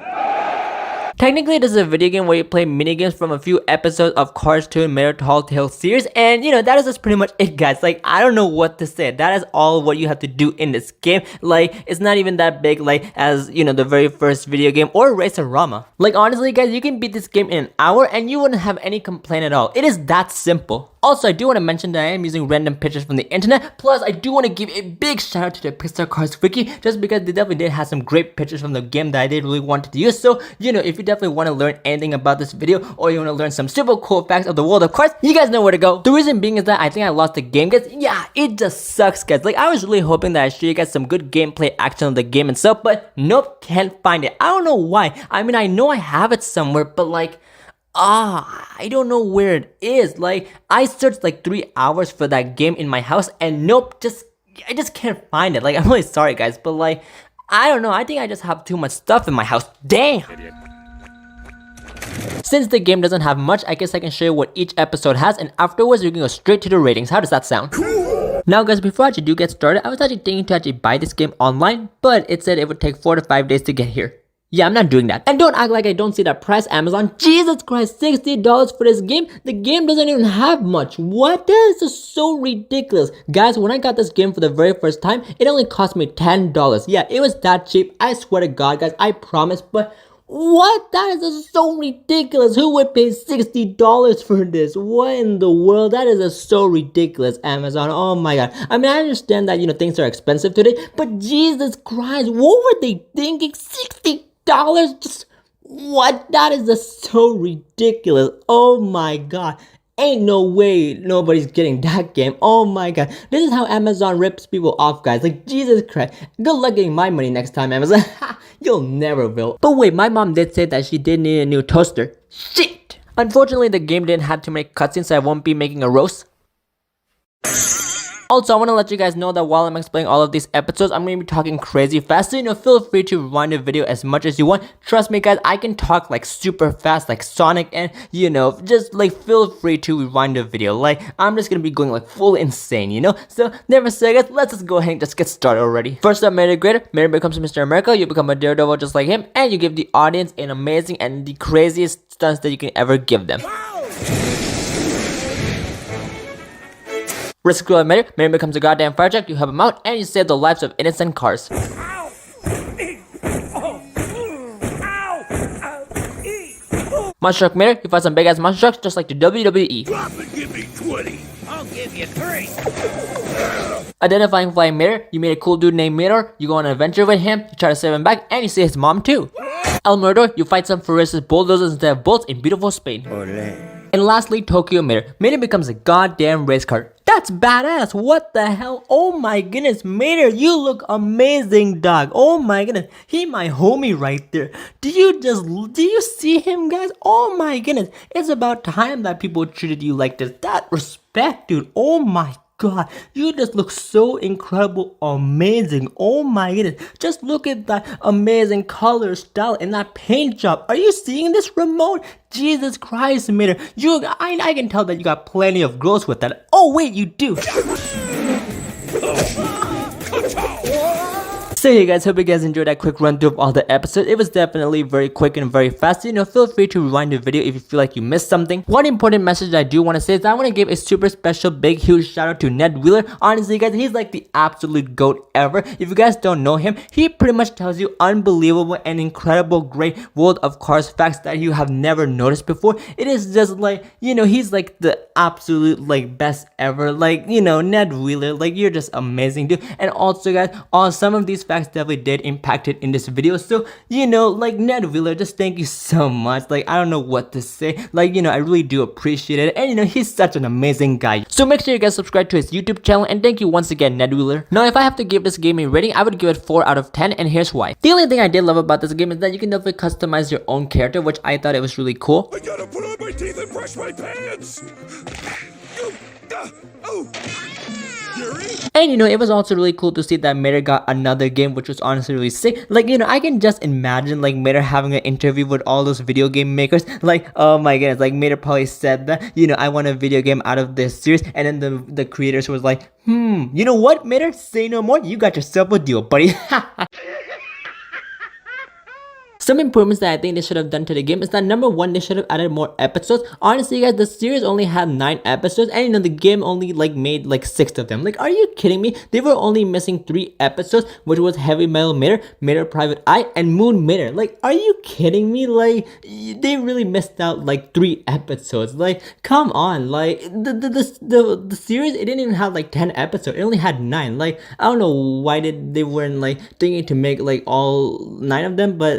Technically, this is a video game where you play minigames from a few episodes of Cars Toon Mayor Tall Tales series, and you know, that is just pretty much it, guys. Like, I don't know what to say. That is all what you have to do in this game. Like, it's not even that big, like, as, you know, the very first video game or Race-O-Rama. Like, honestly, guys, you can beat this game in an hour and you wouldn't have any complaint at all. It is that simple. Also, I do want to mention that I am using random pictures from the internet. Plus, I do want to give a big shout out to the Pixar Cars Wiki, just because they definitely did have some great pictures from the game that I did really wanted to use. So, you know, if you definitely want to learn anything about this video, or you want to learn some super cool facts of the world of cars, you guys know where to go. The reason being is that I think I lost the game, guys. Yeah, it just sucks, guys. Like, I was really hoping that I show you guys some good gameplay action of the game itself, but nope, can't find it. I don't know why. I mean, I know I have it somewhere, but like, I don't know where it is. Like, I searched like 3 hours for that game in my house, and nope, I just can't find it. Like, I'm really sorry, guys, but like, I don't know. I think I just have too much stuff in my house. Damn! Since the game doesn't have much, I guess I can show you what each episode has, and afterwards we can go straight to the ratings. How does that sound? Cool. Now guys, before I actually do get started, I was actually thinking to actually buy this game online, but it said it would take 4 to 5 days to get here. Yeah, I'm not doing that. And don't act like I don't see that price, Amazon. Jesus Christ, $60 for this game? The game doesn't even have much. What? This is so ridiculous. Guys, when I got this game for the very first time, it only cost me $10. Yeah, it was that cheap. I swear to God, guys, I promise. But what? That is just so ridiculous. Who would pay $60 for this? What in the world? That is just so ridiculous, Amazon. Oh my God. I mean, I understand that, you know, things are expensive today, but Jesus Christ, what were they thinking? $60? Just what? That is just so ridiculous. Oh my God. Ain't no way nobody's getting that game. Oh my God. This is how Amazon rips people off, guys. Like, Jesus Christ. Good luck getting my money next time, Amazon. You'll never will. But wait, my mom did say that she did need a new toaster. Shit. Unfortunately, the game didn't have too many cutscenes, so I won't be making a roast. Also, I want to let you guys know that while I'm explaining all of these episodes, I'm going to be talking crazy fast, so you know, feel free to rewind the video as much as you want. Trust me guys, I can talk like super fast like Sonic, and you know, just like feel free to rewind the video. Like, I'm just going to be going like full insane, you know? So, never say guys, let's just go ahead and just get started already. First up, Mary the Greater. Mary becomes Mr. America, you become a daredevil just like him, and you give the audience an amazing and the craziest stunts that you can ever give them. Risk Girl Mary becomes a goddamn fire truck, you help him out, and you save the lives of innocent cars. Monster Truck Mary, you fight some big ass monster trucks just like the WWE. Drop and give me 20. I'll give you 3. Identifying Flying Mirror, you meet a cool dude named Mirror, you go on an adventure with him, you try to save him back, and you save his mom too. El Murder, you fight some ferocious bulldozers instead of bolts in beautiful Spain. Olé. And lastly, Tokyo Mirror. Mater becomes a goddamn race car. That's badass. What the hell? Oh my goodness, Mater, you look amazing, dog. Oh my goodness, he my homie right there. Do you see him, guys? Oh my goodness, it's about time that people treated you like this. That respect, dude. Oh my God, you just look so incredible, amazing. Oh my goodness, just look at that amazing color style and that paint job. Are you seeing this, remote? Jesus Christ, Mater, I can tell that you got plenty of growth with that. Oh wait, you do. So hey guys, hope you guys enjoyed that quick run through of all the episodes. It was definitely very quick and very fast. You know, feel free to rewind the video if you feel like you missed something. One important message that I do want to say is that I want to give a super special big huge shout out to Ned Wheeler. Honestly guys, he's like the absolute GOAT ever. If you guys don't know him, he pretty much tells you unbelievable and incredible great world of cars facts that you have never noticed before. It is just like, you know, he's like the absolute like best ever. Like, you know, Ned Wheeler, like you're just amazing dude. And also guys, some of these facts definitely did impact it in this video, so you know, like Ned Wheeler, just thank you so much. Like, I don't know what to say. Like, you know, I really do appreciate it, and you know, he's such an amazing guy. So make sure you guys subscribe to his YouTube channel, and thank you once again, Ned Wheeler. Now, if I have to give this game a rating, I would give it 4 out of 10, and here's why. The only thing I did love about this game is that you can definitely customize your own character, which I thought it was really cool. I gotta put on my teeth and brush my pants. And you know, it was also really cool to see that Mater got another game, which was honestly really sick. Like, you know, I can just imagine like Mater having an interview with all those video game makers. Like, oh my goodness, like Mater probably said that, you know, I want a video game out of this series, and then the creators was like, you know what, Mater, say no more, you got yourself a deal, buddy. Some improvements that I think they should have done to the game is that number one, they should have added more episodes. Honestly, guys, the series only had 9 episodes, and you know the game only like made like 6 of them. Like, are you kidding me? They were only missing 3 episodes, which was Heavy Metal Mater, Mater Private Eye, and Moon Mater. Like, are you kidding me? Like, they really missed out like 3 episodes. Like, come on. Like, the series, it didn't even have like 10 episodes. It only had 9. Like, I don't know why they weren't like thinking to make like all 9 of them, but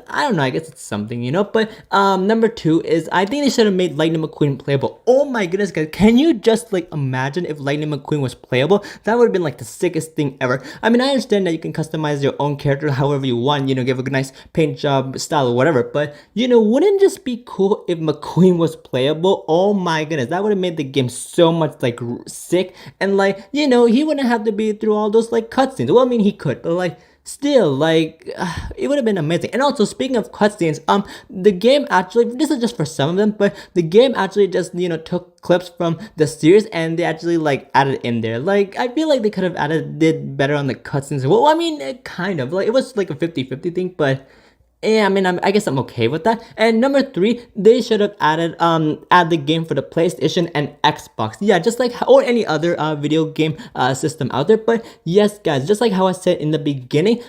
I don't know. I guess it's something, you know. But number 2 is I think they should have made Lightning McQueen playable. Oh my goodness, guys! Can you just like imagine if Lightning McQueen was playable? That would have been like the sickest thing ever. I mean, I understand that you can customize your own character however you want. You know, give a nice paint job, style, or whatever. But you know, wouldn't it just be cool if McQueen was playable? Oh my goodness, that would have made the game so much like sick. And like, you know, he wouldn't have to be through all those like cutscenes. Well, I mean, he could, but like, still, like, it would have been amazing. And also, speaking of cutscenes, the game actually, this is just for some of them, but the game actually just, you know, took clips from the series and they actually like added in there. Like, I feel like they could have did better on the cutscenes. Well, I mean, kind of, like, it was like a 50-50 thing, but yeah, I mean, I guess I'm okay with that. And number 3, they should have added add the game for the PlayStation and Xbox. Yeah, just like, or any other video game system out there. But yes, guys, just like how I said in the beginning,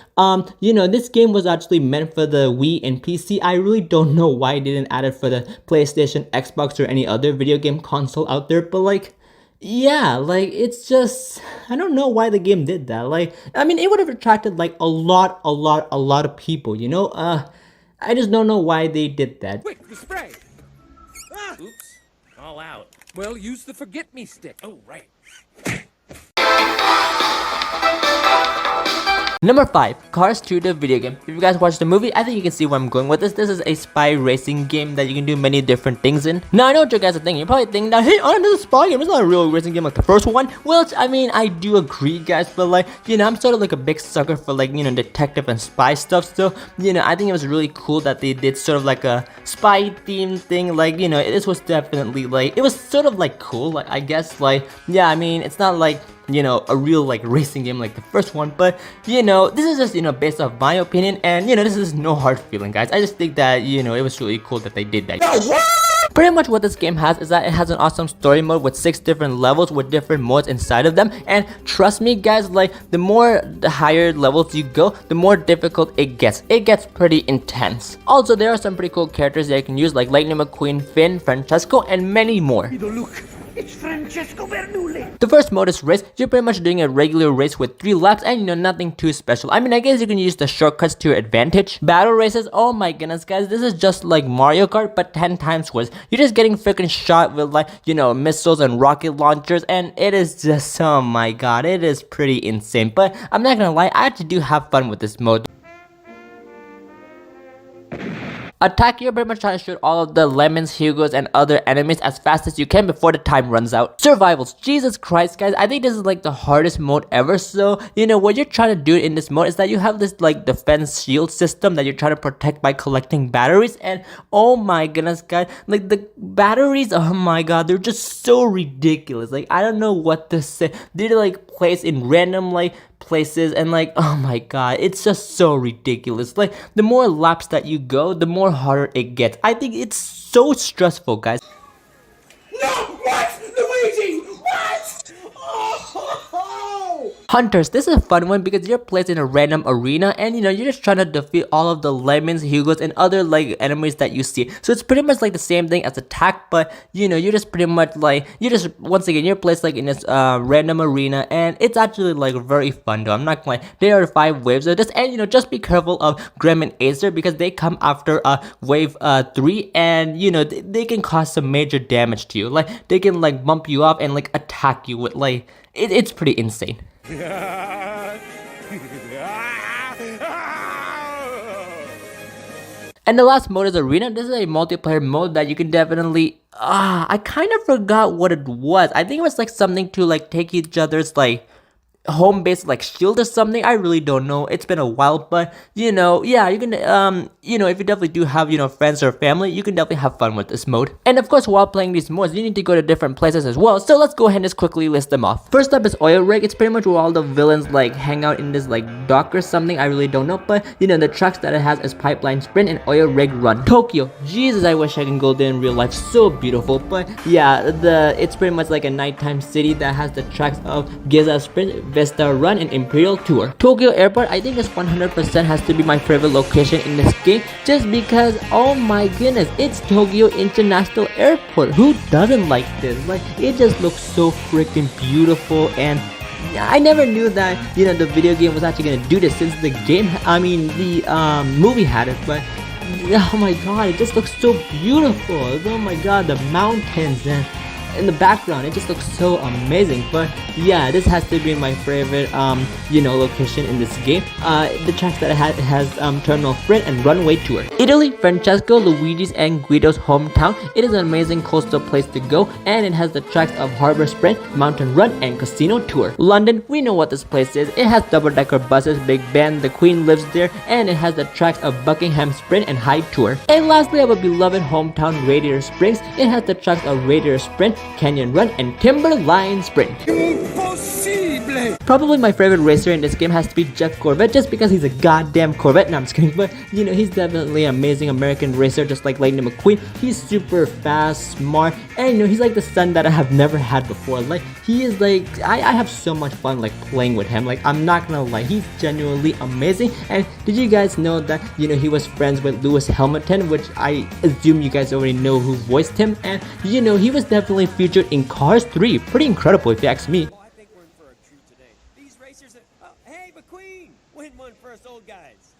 you know, this game was actually meant for the Wii and PC. I really don't know why they didn't add it for the PlayStation, Xbox, or any other video game console out there. But like, yeah, like, it's just, I don't know why the game did that. Like, I mean, it would have attracted like a lot of people, you know. I just don't know why they did that. Quick, the spray! Ah! Oops, all out. Well, use the forget-me stick. Oh, right. Number 5, Cars 2, the video game. If you guys watched the movie, I think you can see where I'm going with this. This is a spy racing game that you can do many different things in. Now, I know what you guys are thinking. You're probably thinking that, hey, this is a spy game. It's not a real racing game like the first one. Well, I mean, I do agree, guys, but like, you know, I'm sort of like a big sucker for like, you know, detective and spy stuff. So, you know, I think it was really cool that they did sort of like a spy themed thing. Like, you know, this was definitely like, it was sort of like cool, like, I guess, like, yeah, I mean, it's not like, you know, a real like racing game like the first one, but you know, this is just, you know, based off my opinion, and you know, this is no hard feeling, guys. I just think that, you know, it was really cool that they did that. Pretty much what this game has is that it has an awesome story mode with 6 different levels with different modes inside of them, and trust me, guys, like, the higher levels you go, the more difficult it gets. It gets pretty intense. Also, there are some pretty cool characters that you can use, like Lightning McQueen, Finn, Francesco, and many more. Look, it's Francesco Bernoulli. The first mode is race. You're pretty much doing a regular race with 3 laps and, you know, nothing too special. I mean, I guess you can use the shortcuts to your advantage. Battle races, oh my goodness, guys, this is just like Mario Kart but 10 times worse. You're just getting freaking shot with, like, you know, missiles and rocket launchers, and it is just, oh my god, it is pretty insane. But I'm not gonna lie, I actually do have fun with this mode. Attack, you're pretty much trying to shoot all of the lemons, Hugos, and other enemies as fast as you can before the time runs out. Survivals, Jesus Christ, guys, I think this is like the hardest mode ever. So, you know, what you're trying to do in this mode is that you have this like defense shield system that you're trying to protect by collecting batteries, and oh my goodness, guys, like the batteries, oh my god, they're just so ridiculous. Like, I don't know what to say. They're like placed in random like places, and like, oh my god, it's just so ridiculous. Like, the more laps that you go, the more harder it gets. I think it's so stressful, guys. No! What? Luigi! What? Oh! Hunters, this is a fun one because you're placed in a random arena, and you know, you're just trying to defeat all of the lemons, Hugos, and other like enemies that you see. So it's pretty much like the same thing as attack, but you know, you're just pretty much like, once again, you're placed like in this random arena, and it's actually like very fun though. I'm not gonna lie. There are 5 waves of this, and you know, just be careful of Grem and Acer because they come after wave 3, and you know, they can cause some major damage to you. Like, they can like bump you up and like attack you with like, it's pretty insane. And the last mode is Arena. This is a multiplayer mode that you can definitely, I kind of forgot what it was. I think it was like something to like take each other's like home base like shield or something. I really don't know. It's been a while, but yeah, you can if you definitely do have friends or family, you can definitely have fun with this mode. And of course, while playing these modes, you need to go to different places as well. So let's go ahead and just quickly list them off. First up is Oil Rig. It's pretty much where all the villains like hang out in this like dock or something. I really don't know, but the tracks that it has is Pipeline Sprint and Oil Rig Run. Tokyo, Jesus, I wish I can go there in real life. So beautiful. But yeah, it's pretty much like a nighttime city that has the tracks of Giza Sprint, Vista Run, and Imperial Tour. Tokyo Airport, I think, is 100% has to be my favorite location in this game, just because, oh my goodness, it's Tokyo International Airport. Who doesn't like this? Like, it just looks so freaking beautiful, and I never knew that the video game was actually gonna do this, since the movie had it. But oh my god, it just looks so beautiful. Oh my god, the mountains and in the background, it just looks so amazing. But yeah, this has to be my favorite location in this game. The tracks that it has Terminal Sprint and Runway Tour. Italy, Francesco, Luigi's, and Guido's hometown. It is an amazing coastal place to go, and it has the tracks of Harbor Sprint, Mountain Run, and Casino Tour. London, we know what this place is. It has double-decker buses, Big Ben, the Queen lives there, and it has the tracks of Buckingham Sprint and Hyde Tour. And lastly, our beloved hometown, Radiator Springs. It has the tracks of Radiator Sprint, Canyon Run, and Timberline Sprint. Impossible! Probably my favorite racer in this game has to be Jeff Corvette, just because he's a goddamn Corvette. No, I'm just kidding, but he's definitely an amazing American racer, just like Lightning McQueen. He's super fast, smart, and he's like the son that I have never had before. Like, he is like, I have so much fun like playing with him. Like, I'm not gonna lie, he's genuinely amazing. And did you guys know that he was friends with Lewis Hamilton, which I assume you guys already know who voiced him, and he was definitely featured in Cars 3. Pretty incredible if you ask me. I think we're in for a treat today. These racers are... hey, McQueen! Win one for us old guys.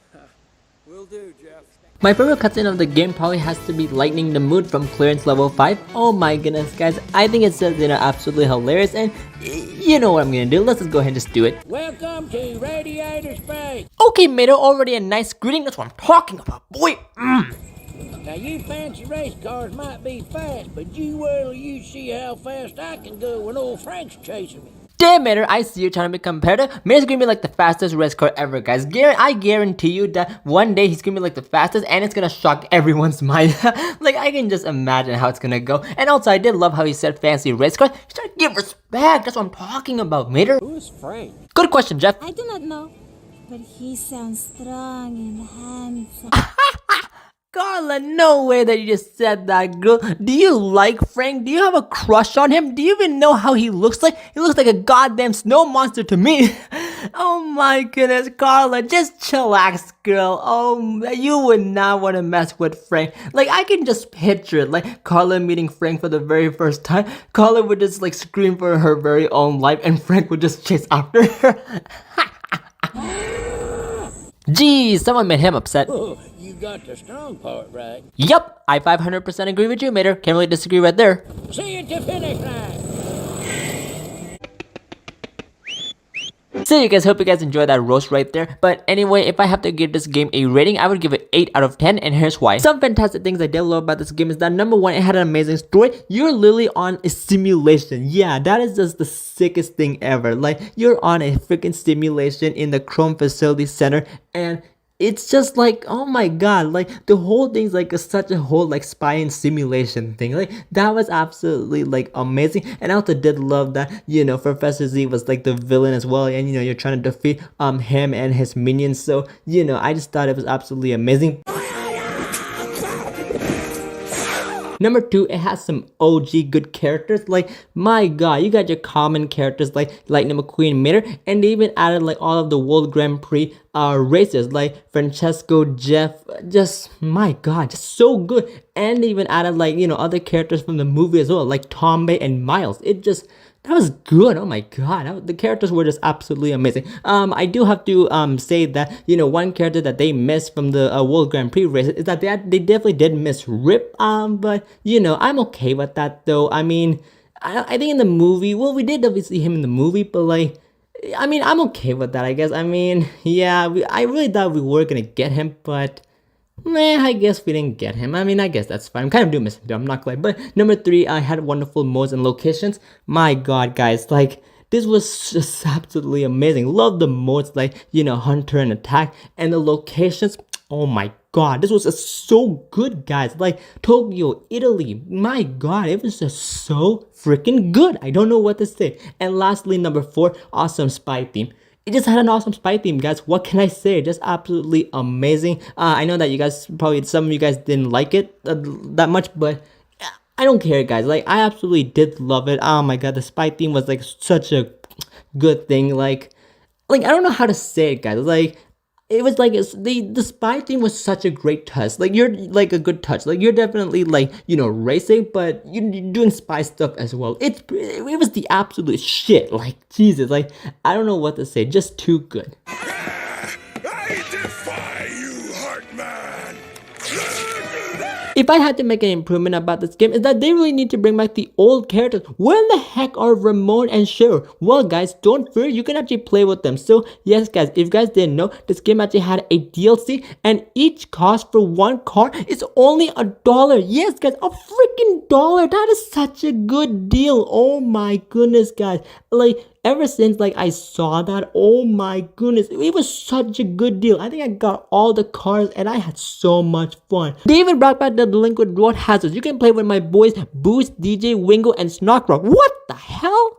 Will do, Jeff. My favorite cutscene of the game probably has to be Lightning the Mood from Clearance Level 5. Oh my goodness, guys. I think it's just, absolutely hilarious, and you know what I'm gonna do. Let's just go ahead and just do it. Welcome to Radiator Springs. Okay, mate, already a nice greeting. That's what I'm talking about, boy. Now, you fancy race cars might be fast, but you wait till you see how fast I can go when old Frank's chasing me. Damn, Mater, I see you trying to be competitive. Mater's gonna be like the fastest race car ever, guys. I guarantee you that one day he's gonna be like the fastest, and it's gonna shock everyone's mind. Like, I can just imagine how it's gonna go. And also, I did love how he said fancy race car. He's trying to give respect. That's what I'm talking about, Mater. Who is Frank? Good question, Jeff. I do not know, but he sounds strong and handsome. Carla, no way that you just said that, girl. Do you like Frank? Do you have a crush on him? Do you even know how he looks like? He looks like a goddamn snow monster to me. Oh my goodness, Carla, just chillax, girl. Oh, you would not want to mess with Frank. Like, I can just picture it, like Carla meeting Frank for the very first time. Carla would just like scream for her very own life, and Frank would just chase after her. Geez, someone made him upset. Oh, you got the strong part right. Yup, I 500% agree with you, Mater. Can't really disagree right there. See you at the finish line. So you guys, hope you guys enjoyed that roast right there. But anyway, if I have to give this game a rating, I would give it 8 out of 10, and here's why. Some fantastic things I did love about this game is that, number one, it had an amazing story. You're literally on a simulation. Yeah, that is just the sickest thing ever. Like, you're on a freaking simulation in the Chrome Facility Center, and it's just like, oh my god, like the whole thing's like such a whole like spy and simulation thing. Like, that was absolutely like amazing. And I also did love that, Professor Z was like the villain as well, and you're trying to defeat him and his minions. So I just thought it was absolutely amazing. Number 2, it has some OG good characters. Like, my god, you got your common characters like Lightning McQueen, Mater, and they even added like all of the World Grand Prix racers like Francesco, Jeff. Just, my god, just so good. And they even added like, other characters from the movie as well, like Tombe and Miles. That was good. Oh my god, the characters were just absolutely amazing. I do have to say that one character that they missed from the World Grand Prix race is that they definitely did miss Rip. But I'm okay with that though. I mean, I think in the movie, well, we did definitely see him in the movie, but like, I mean, I'm okay with that, I guess. I mean, yeah, I really thought we were gonna get him, but I guess we didn't get him. I mean, I guess that's fine. I'm kind of do miss him, I'm not glad. But number 3, I had wonderful modes and locations. My god, guys, like, this was just absolutely amazing. Love the modes like, you know, hunter and attack, and the locations. Oh my god, this was just so good, guys. Like Tokyo, Italy, my god, it was just so freaking good. I don't know what to say. And lastly, number 4, awesome spy theme. It just had an awesome spy theme, guys. What can I say? Just absolutely amazing. I know that you guys probably, some of you guys didn't like it that much, but I don't care, guys. Like, I absolutely did love it. Oh my god, the spy theme was like such a good thing. Like I don't know how to say it, guys. Like, it was like the spy theme was such a great touch. Like, you're like a good touch. Like, you're definitely like, you know, racing, but you're doing spy stuff as well. It was the absolute shit. Like, Jesus, like, I don't know what to say. Just too good. I defy you, Heartman! If I had to make an improvement about this game, is that they really need to bring back the old characters. Where in the heck are Ramon and Cheryl? Well, guys, don't fear, you can actually play with them. So, yes, guys, if you guys didn't know, this game actually had a DLC, and each cost for one car is only $1. Yes, guys, a freaking $1. That is such a good deal. Oh my goodness, guys. Like, ever since like I saw that, oh my goodness, it was such a good deal. I think I got all the cars and I had so much fun. They even brought back the delinquent road hazards. You can play with my boys Boost, DJ, Wingo, and Snarkrock. What the hell?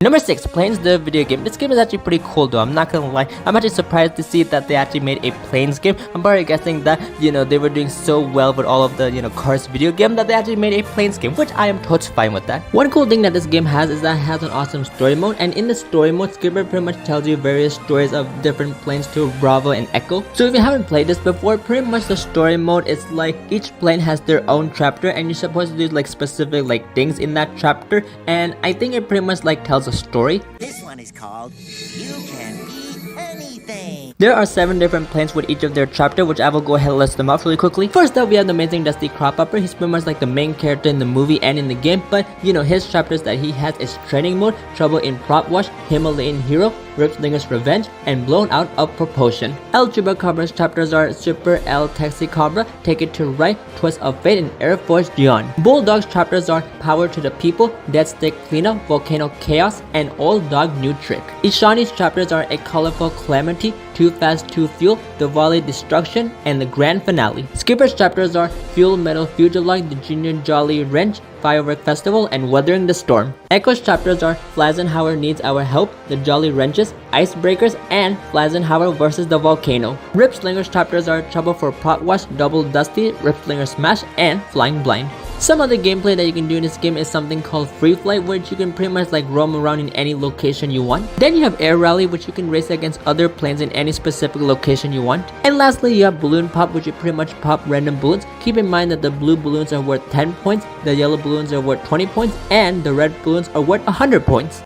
Number 6, Planes the video game. This game is actually pretty cool though, I'm not gonna lie. I'm actually surprised to see that they actually made a Planes game. I'm probably guessing that, you know, they were doing so well with all of the, you know, Cars video game that they actually made a Planes game, which I am totally fine with that. One cool thing that this game has is that it has an awesome story mode, and in the story mode, Skipper pretty much tells you various stories of different planes to Bravo and Echo. So if you haven't played this before, pretty much the story mode is like each plane has their own chapter and you're supposed to do like specific like things in that chapter, and I think it pretty much like tells a story. This one is called You Can Be Anything. There are 7 different planes with each of their chapter, which I will go ahead and list them off really quickly. First up, we have the amazing Dusty Cropupper. He's pretty much like the main character in the movie and in the game, but you know, his chapters that he has is Training Mode, Trouble in Prop Wash, Himalayan Hero, Ripslinger's Revenge, and Blown Out of Proportion. El Chupacabra's chapters are Super El Taxi Cabra, Take It to Right, Twist of Fate, and Air Force Dion. Bulldog's chapters are Power to the People, Dead Stick Cleanup, Volcano Chaos, and Old Dog New Trick. Ishani's chapters are A Colorful Calamity, Too Fast to Fuel, The Volley Destruction, and the Grand Finale. Skipper's chapters are Fuel Metal Fugelog, The Junior Jolly Wrench, Firework Festival, and Weathering the Storm. Echo's chapters are Flazenhauer Needs Our Help, The Jolly Wrenches, Icebreakers, and Flazenhauer vs. the Volcano. Ripslinger's chapters are Trouble for Pot Wash, Double Dusty, Ripslinger Smash, and Flying Blind. Some other gameplay that you can do in this game is something called Free Flight, which you can pretty much like roam around in any location you want. Then you have Air Rally, which you can race against other planes in any specific location you want. And lastly, you have Balloon Pop, which you pretty much pop random balloons. Keep in mind that the blue balloons are worth 10 points, the yellow balloons are worth 20 points, and the red balloons are worth 100 points.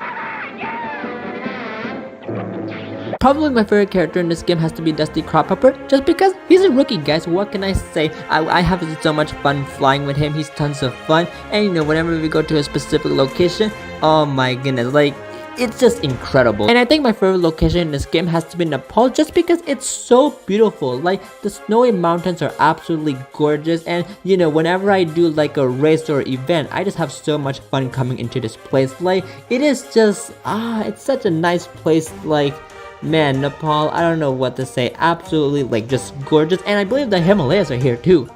Probably my favorite character in this game has to be Dusty Cropupper, just because he's a rookie, guys. What can I say? I have so much fun flying with him. He's tons of fun, and you know, whenever we go to a specific location, oh my goodness, like, it's just incredible. And I think my favorite location in this game has to be Nepal, just because it's so beautiful. Like, the snowy mountains are absolutely gorgeous, and you know, whenever I do like a race or event, I just have so much fun coming into this place. Like, it is just it's such a nice place. Like, man, Nepal, I don't know what to say. Absolutely, like, just gorgeous. And I believe the Himalayas are here too.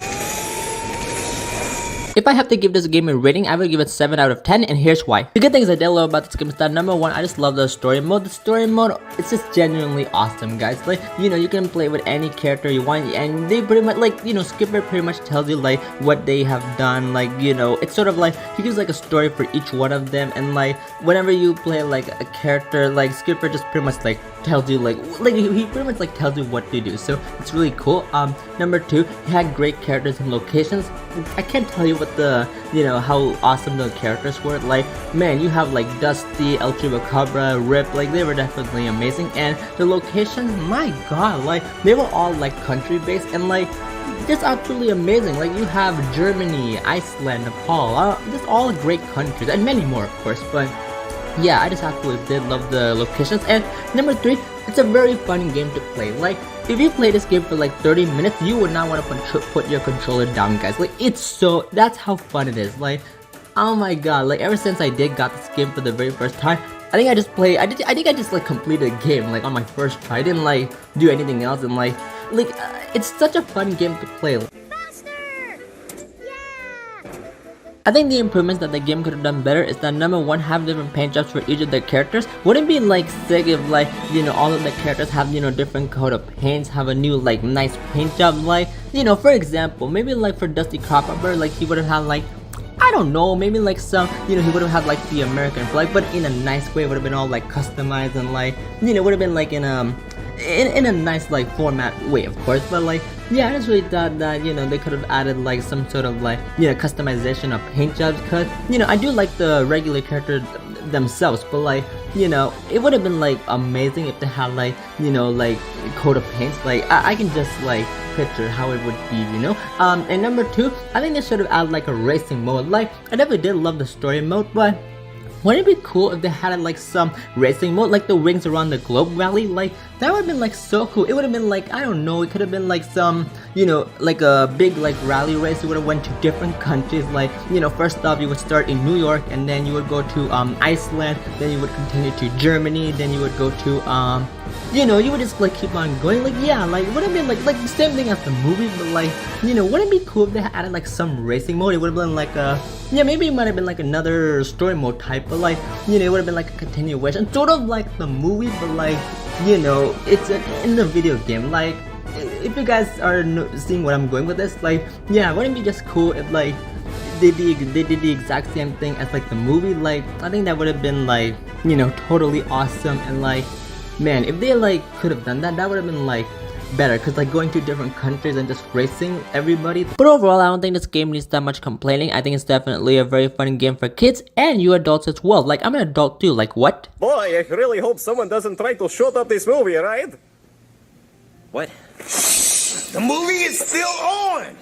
If I have to give this game a rating, I would give it 7 out of 10, and here's why. The good things I did love about this game is that number 1, I just love the story mode. The story mode, it's just genuinely awesome, guys. Like, you know, you can play with any character you want, and they pretty much, like, you know, Skipper pretty much tells you, like, what they have done. Like, you know, it's sort of like, he gives, like, a story for each one of them, and, like, whenever you play, like, a character, like, Skipper just pretty much, like, tells you, like he pretty much, like, tells you what to do. So, it's really cool. Number 2, he had great characters and locations. I can't tell you what the, you know, how awesome the characters were. Like, man, you have like Dusty, El Chupacabra, Rip, like, they were definitely amazing. And the locations, my god, like, they were all like country based, and like, just absolutely amazing. Like, you have Germany, Iceland, Nepal, just all great countries, and many more, of course. But yeah, I just absolutely did love the locations. And number 3, it's a very fun game to play. Like, if you play this game for like 30 minutes, you would not want to put your controller down, guys. Like, it's so, that's how fun it is. Like, oh my god, like ever since I got this game for the very first time, I think I just like completed a game like on my first try. I didn't like do anything else, and it's such a fun game to play. I think the improvements that the game could have done better is that number one, have different paint jobs for each of the characters. Wouldn't be like sick if like, you know, all of the characters have, you know, different coat of paints, have a new like nice paint job, like, you know, for example, maybe like for Dusty Cropper, like he would have had like, I don't know, maybe like some, you know, he would have had like the American flag, but in a nice way. Would have been all like customized and like, you know, would have been like in a nice like format way, of course. But like, yeah, I just really thought that, you know, they could have added like some sort of like, you know, customization of paint jobs, because, you know, I do like the regular characters themselves, but like, you know, it would have been like amazing if they had like, you know, like coat of paints. Like I can just like picture how it would be, you know. And number two, I think they should have added like a racing mode. Like I never did love the story mode, but wouldn't it be cool if they had like some racing mode, like the Rings Around the Globe rally? Like that would have been like so cool. It would have been like, I don't know, it could have been like some, you know, like a big like rally race. You would have went to different countries. Like, you know, first off you would start in New York, and then you would go to Iceland, then you would continue to Germany, then you would go to you know, you would just like keep on going. Like, yeah, like it would have been like the same thing as the movie, but like, you know, wouldn't it be cool if they added like some racing mode? It would have been like a, yeah, maybe it might have been like another story mode type, but like, you know, it would have been like a continuation, sort of like the movie, but like, you know, it's in the video game. Like, if you guys are seeing where I'm going with this, like, yeah, wouldn't it be just cool if like they did the exact same thing as like the movie? Like, I think that would have been like, you know, totally awesome. And like, man, if they like could have done that, that would have been like better, because like going to different countries and just racing everybody. But overall, I don't think this game needs that much complaining. I think it's definitely a very fun game for kids and you adults as well. Like, I'm an adult too. Like, what? Boy, I really hope someone doesn't try to shoot up this movie, right? What? The movie is still on!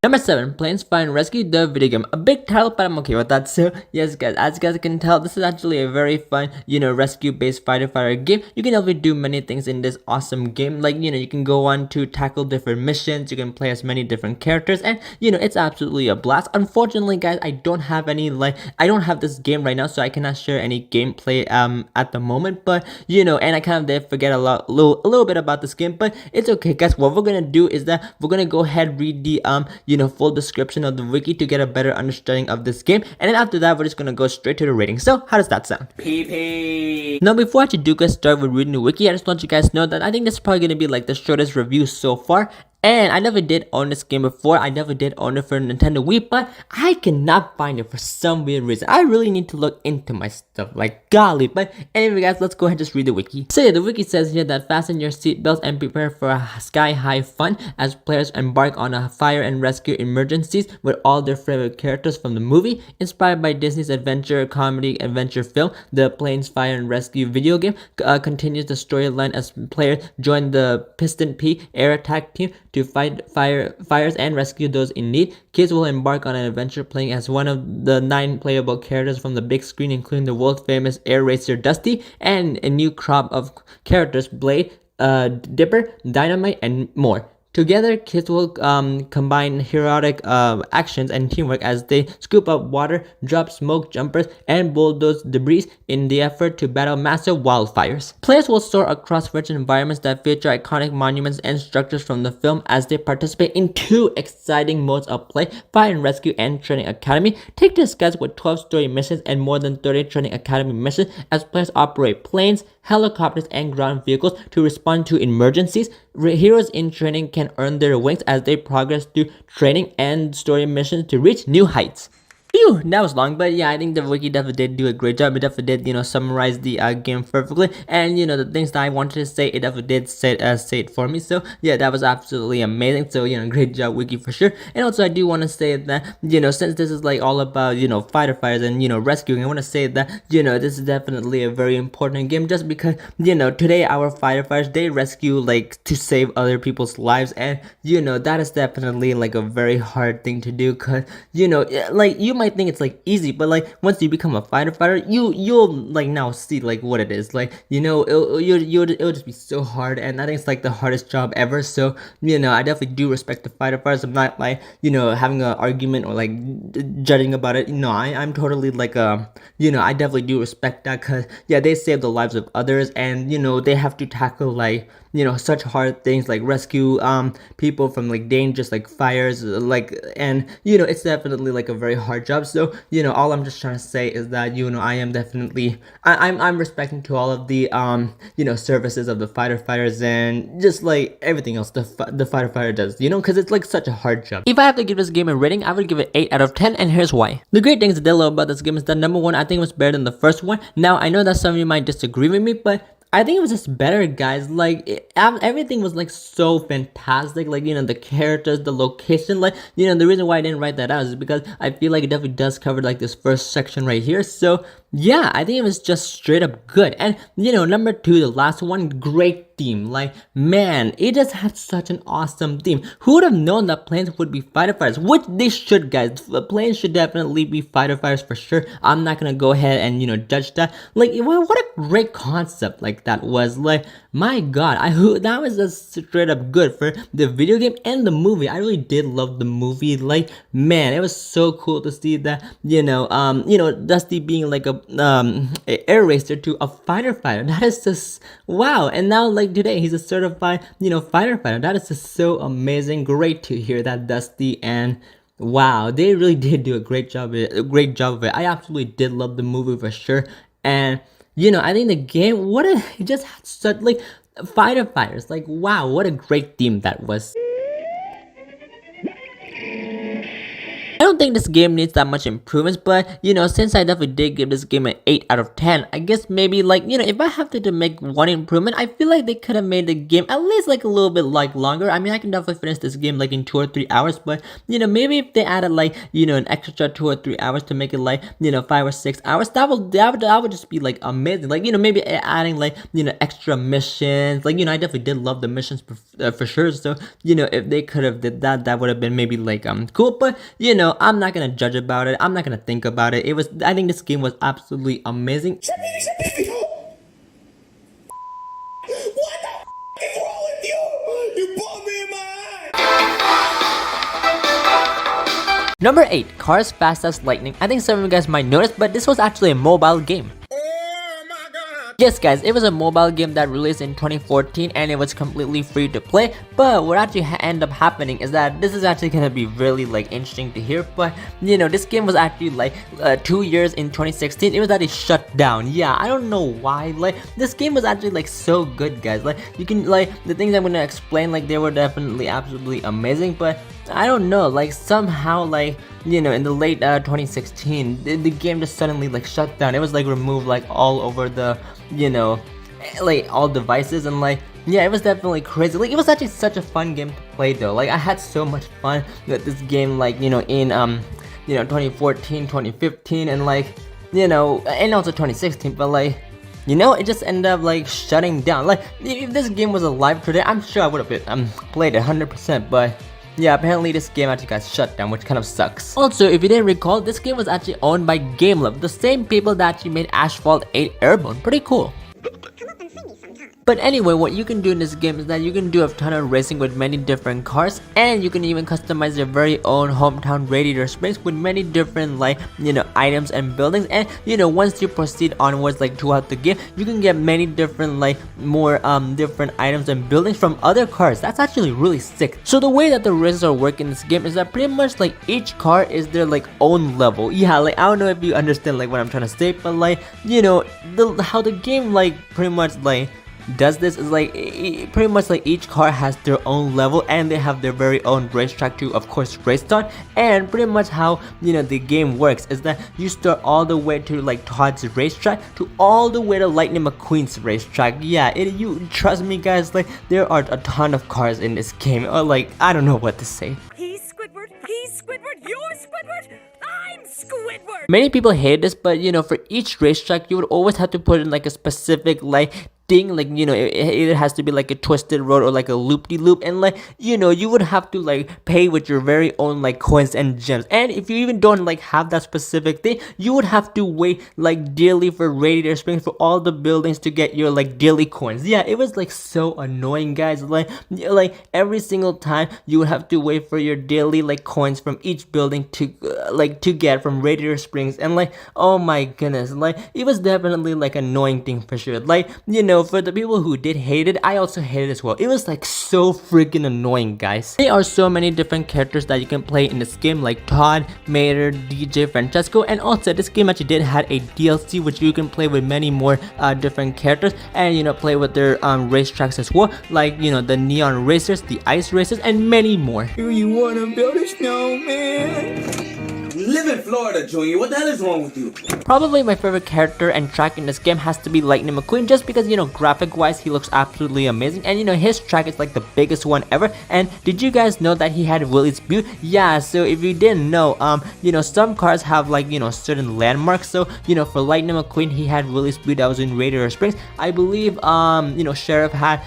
Number 7, Planes, Fire and Rescue, the video game. A big title, but I'm okay with that. So, yes guys, as you guys can tell, this is actually a very fun, you know, rescue-based fighter game. You can definitely do many things in this awesome game. Like, you know, you can go on to tackle different missions, you can play as many different characters, and, you know, it's absolutely a blast. Unfortunately, guys, I don't have any, like, I don't have this game right now, so I cannot share any gameplay, at the moment, but, you know, and I kind of did forget a little bit about this game, but it's okay, guys. What we're gonna do is that we're gonna go ahead, read the, you know, full description of the wiki to get a better understanding of this game, and then after that we're just gonna go straight to the rating. So how does that sound? PP. Now before I do guys start with reading the wiki, I just want you guys know that I think this is probably gonna be like the shortest review so far. And I never did own this game before. I never did own it for Nintendo Wii, but I cannot find it for some weird reason. I really need to look into my stuff, like golly. But anyway guys, let's go ahead and just read the wiki. So yeah, the wiki says here that fasten your seatbelts and prepare for a sky-high fun as players embark on a fire and rescue emergencies with all their favorite characters from the movie. Inspired by Disney's adventure comedy adventure film, the Planes, Fire and Rescue video game continues the storyline as players join the Piston P air attack team to fight fires and rescue those in need. Kids will embark on an adventure playing as one of the 9 playable characters from the big screen, including the world famous air racer Dusty and a new crop of characters, Blade, Dipper, Dynamite, and more. Together, kids will combine heroic actions and teamwork as they scoop up water, drop smoke jumpers, and bulldoze debris in the effort to battle massive wildfires. Players will soar across rich environments that feature iconic monuments and structures from the film as they participate in 2 exciting modes of play, Fire and Rescue and Training Academy. Take this guys with 12 story missions and more than 30 Training Academy missions as players operate planes, helicopters, and ground vehicles to respond to emergencies. Heroes in training can earn their wings as they progress through training and story missions to reach new heights. Phew, that was long, but yeah, I think the wiki definitely did do a great job. It definitely did, you know, summarize the game perfectly, and you know, the things that I wanted to say, it definitely did say it for me. So yeah, that was absolutely amazing. So, you know, great job wiki for sure. And also I do want to say that, you know, since this is like all about, you know, fighter fires and, you know, rescuing, I want to say that, you know, this is definitely a very important game, just because, you know, today our fighter fires, they rescue like to save other people's lives, and you know, that is definitely like a very hard thing to do, because, you know, like you might might think it's like easy, but like once you become a fighter, you'll like now see like what it is. Like, you know, it'll just be so hard, and I think it's like the hardest job ever. So, you know, I definitely do respect the fighters. I'm not like, you know, having an argument or like judging about it. No, I'm totally like you know, I definitely do respect that, because yeah, they save the lives of others, and you know, they have to tackle like, you know, such hard things like rescue people from like dangerous like fires, like, and you know, it's definitely like a very hard job. So, you know, all I'm just trying to say is that, you know, I am definitely I'm respecting to all of the you know, services of the fighters and just like everything else the fighter does, you know, because it's like such a hard job. If I have to give this game a rating, I would give it 8 out of 10, and here's why. The great things that they love about this game is that, number one, I think it was better than the first one. Now I know that some of you might disagree with me, but I think it was just better, guys. Like, everything was like so fantastic. Like, you know, the characters, the location, like, you know, the reason why I didn't write that out is because I feel like it definitely does cover like this first section right here. So yeah, I think it was just straight up good. And you know, number two, the last one, great theme. Like, man, it just had such an awesome theme. Who would have known that planes would be fighter fighters? Which they should, guys. Planes should definitely be fighter fighters for sure. I'm not gonna go ahead and, you know, judge that. Like, what a great concept like that was. Like, my god, that was just straight up good for the video game and the movie. I really did love the movie. Like, man, it was so cool to see that, you know, Dusty being like a air racer to a fighter. That is just wow. And now like today he's a certified, you know, fighter. That is just so amazing. Great to hear that, Dusty. And wow, they really did do a great job of it. I absolutely did love the movie for sure. And you know, I think the game, it just had such like fighters. Like, wow, what a great theme that was. I don't think this game needs that much improvements, but you know, since I definitely did give this game an 8 out of 10, I guess maybe like, you know, if I have to make one improvement, I feel like they could have made the game at least like a little bit like longer. I mean, I can definitely finish this game like in 2 or 3 hours, but you know, maybe if they added like, you know, an extra 2 or 3 hours to make it like, you know, 5 or 6 hours, that would just be like amazing. Like, you know, maybe adding like, you know, extra missions. Like, you know, I definitely did love the missions for sure. So, you know, if they could have did that, that would have been maybe like cool. But you know, I'm not gonna judge about it. I'm not gonna think about it. I think this game was absolutely amazing. What the is wrong with you? You bought me in my eye. Number 8, Cars Fast as Lightning. I think some of you guys might notice, but this was actually a mobile game. Yes guys, it was a mobile game that released in 2014 and it was completely free to play. But what actually ended up happening is that this is actually gonna be really like interesting to hear. But you know, this game was actually like 2 years in 2016. It was actually shut down. Yeah, I don't know why. Like, this game was actually like so good, guys. Like, you can like the things I'm gonna explain, like they were definitely absolutely amazing. But I don't know, like somehow, like, you know, in the late 2016, the game just suddenly like shut down. It was like removed like all over the, you know, like all devices. And like, yeah, it was definitely crazy. Like, it was actually such a fun game to play though. Like, I had so much fun with this game, like, you know, in 2014, 2015, and like, you know, and also 2016. But like, you know, it just ended up like shutting down. Like, if this game was alive today, I'm sure I would have played it 100%. But yeah, apparently this game actually got shut down, which kind of sucks. Also, if you didn't recall, this game was actually owned by GameLove, the same people that actually made Asphalt 8 Airborne. Pretty cool. But anyway, what you can do in this game is that you can do a ton of racing with many different cars, and you can even customize your very own hometown Radiator Springs with many different, like, you know, items and buildings. And you know, once you proceed onwards like throughout the game, you can get many different, like, more different items and buildings from other cars. That's actually really sick. So the way that the races are working in this game is that pretty much like each car is their like own level. Yeah, like, I don't know if you understand like what I'm trying to say, but like, you know, how the game like pretty much like does this is like pretty much like each car has their own level and they have their very own racetrack to, of course, race on. And pretty much how, you know, the game works is that you start all the way to like Todd's racetrack to all the way to Lightning McQueen's racetrack. Yeah, you trust me, guys, like there are a ton of cars in this game. Or like, I don't know what to say. He's Squidward, you're Squidward, I'm Squidward. Many people hate this, but you know, for each racetrack you would always have to put in like a specific like thing, like, you know, it either has to be like a twisted road or like a loop-de-loop, and like, you know, you would have to like pay with your very own like coins and gems. And if you even don't like have that specific thing, you would have to wait like dearly for Radiator Springs for all the buildings to get your like daily coins. Yeah, it was like so annoying, guys. Like every single time you would have to wait for your daily like coins from each building to to get from Radiator Springs, and like, oh my goodness, like it was definitely like annoying thing for sure. Like, you know, for the people who did hate it, I also hated it as well. It was like so freaking annoying, guys. There are so many different characters that you can play in this game, like Todd, Mater, DJ, Francesco, and also this game actually did had a DLC which you can play with many more different characters, and you know, play with their racetracks as well, like, you know, the neon racers, the ice racers, and many more. Do you wanna build a snowman? You live in Florida, Junior. What the hell is wrong with you? Probably my favorite character and track in this game has to be Lightning McQueen, just because, you know, graphic wise he looks absolutely amazing, and you know, his track is like the biggest one ever. And did you guys know that he had Willie's Butte? Yeah, so if you didn't know, you know, some cars have like, you know, certain landmarks. So, you know, for Lightning McQueen, he had Willie's Butte that was in Radiator Springs. I believe you know, Sheriff had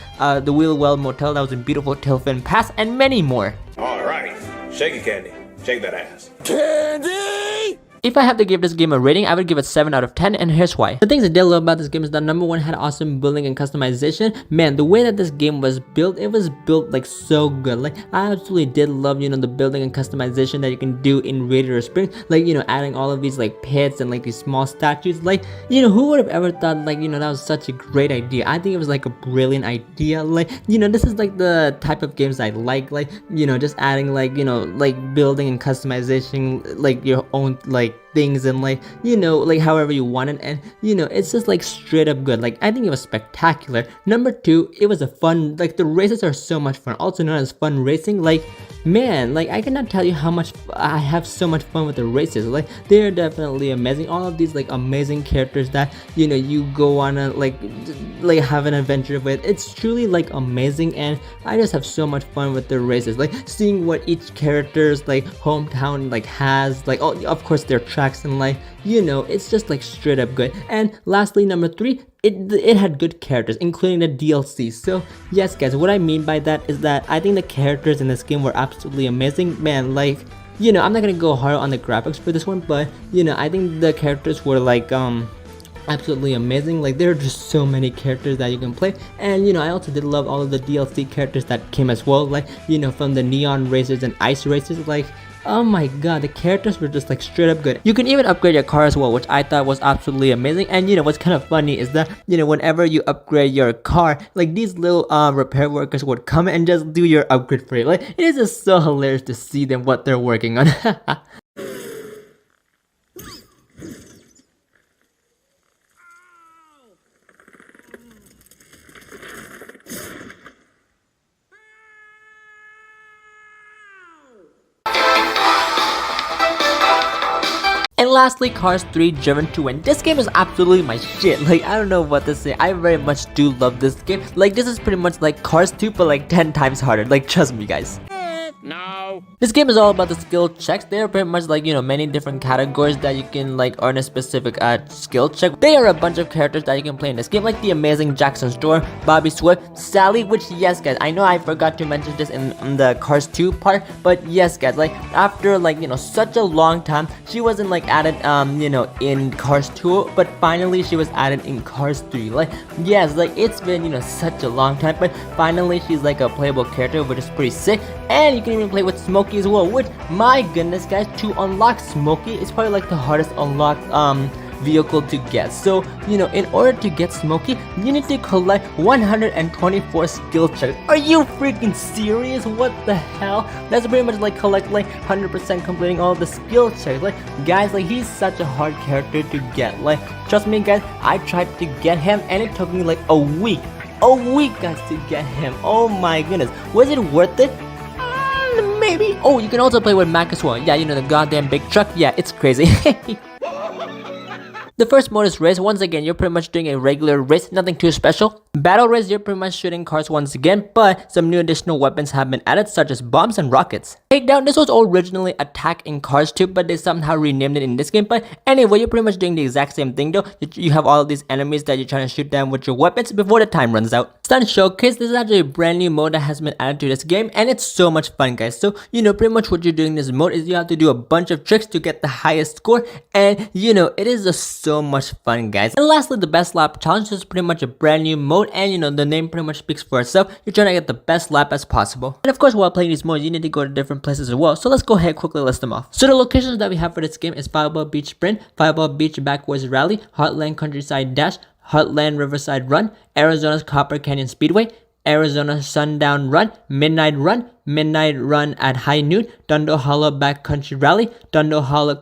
the Wheelwell Motel that was in beautiful Tilfin Pass, and many more. Alright, shake it, Candy. Shake that ass. Candy! If I have to give this game a rating, I would give it 7 out of 10, and here's why. The things I did love about this game is that number 1 had awesome building and customization. Man, the way that this game was built, it was built like so good. Like, I absolutely did love, you know, the building and customization that you can do in Radiator Springs. Like, you know, adding all of these like pits and like these small statues. Like, you know, who would have ever thought, like, you know, that was such a great idea. I think it was like a brilliant idea. Like, you know, this is like the type of games I like, you know, just adding like, you know, like building and customization, like your own like things, and like, you know, like however you want it, and you know, it's just like straight up good. Like, I think it was spectacular. Number 2, it was a fun, like the races are so much fun, also known as fun racing. Like, man, like I cannot tell you how much I have so much fun with the races. Like, they're definitely amazing. All of these like amazing characters that, you know, you go on a like have an adventure with. It's truly like amazing, and I just have so much fun with the races. Like, seeing what each character's like hometown like has, like, oh, of course their tracks, and like, you know, it's just like straight up good. And lastly, number 3, it had good characters, including the DLC. So yes, guys, what I mean by that is that I think the characters in this game were absolutely amazing. Man, like, you know, I'm not gonna go hard on the graphics for this one, but you know, I think the characters were like absolutely amazing. Like, there are just so many characters that you can play, and you know, I also did love all of the DLC characters that came as well, like, you know, from the neon racers and ice racers. Like, oh my god, the characters were just like straight up good. You can even upgrade your car as well, which I thought was absolutely amazing. And you know, what's kind of funny is that, you know, whenever you upgrade your car, like these little repair workers would come and just do your upgrade for you. Like, it is just so hilarious to see them, what they're working on. And lastly, Cars 3 Driven to Win. This game is absolutely my shit. Like, I don't know what to say. I very much do love this game. Like, this is pretty much like Cars 2, but like 10 times harder. Like, trust me, guys. No. This game is all about the skill checks. There are pretty much like, you know, many different categories that you can like earn a specific skill check. There are a bunch of characters that you can play in this game, like the amazing Jackson Storm, Bobby Swift, Sally, which, yes guys, I know I forgot to mention this in the Cars 2 part, but yes guys, like after like, you know, such a long time, she wasn't like added you know, in Cars 2, but finally she was added in Cars 3. Like, yes, like it's been, you know, such a long time, but finally she's like a playable character, which is pretty sick. And you can even play with Smokey as well, which, my goodness guys, to unlock Smokey is probably like the hardest unlock vehicle to get. So, you know, in order to get Smokey, you need to collect 124 skill checks. Are you freaking serious? What the hell? That's pretty much like collect like 100% completing all the skill checks. Like, guys, like he's such a hard character to get. Like, trust me guys, I tried to get him and it took me like a week guys to get him. Oh my goodness, was it worth it? Maybe. Oh, you can also play with Mac as well. Yeah, you know, the goddamn big truck. Yeah, it's crazy. The first mode is race. Once again, you're pretty much doing a regular race, nothing too special. Battle race, you're pretty much shooting cars once again, but some new additional weapons have been added, such as bombs and rockets. Takedown, this was originally attack in Cars 2, but they somehow renamed it in this game. But anyway, you're pretty much doing the exact same thing though. You have all of these enemies that you're trying to shoot down with your weapons before the time runs out. Stunt Showcase, this is actually a brand new mode that has been added to this game, and it's so much fun, guys. So, pretty much what you're doing in this mode is you have to do a bunch of tricks to get the highest score, and it is just so much fun, guys. And lastly, the best lap challenge is pretty much a brand new mode, and the name pretty much speaks for itself. You're trying to get the best lap as possible. And of course, while playing these modes, you need to go to different places as well. So let's go ahead and quickly list them off. So the locations that we have for this game is Fireball Beach Sprint, Fireball Beach Backwoods Rally, Heartland Countryside Dash, Heartland Riverside Run, Arizona's Copper Canyon Speedway, Arizona Sundown Run, Midnight Run at High Noon, Dundo Hollow Backcountry Rally, Dundo Hollow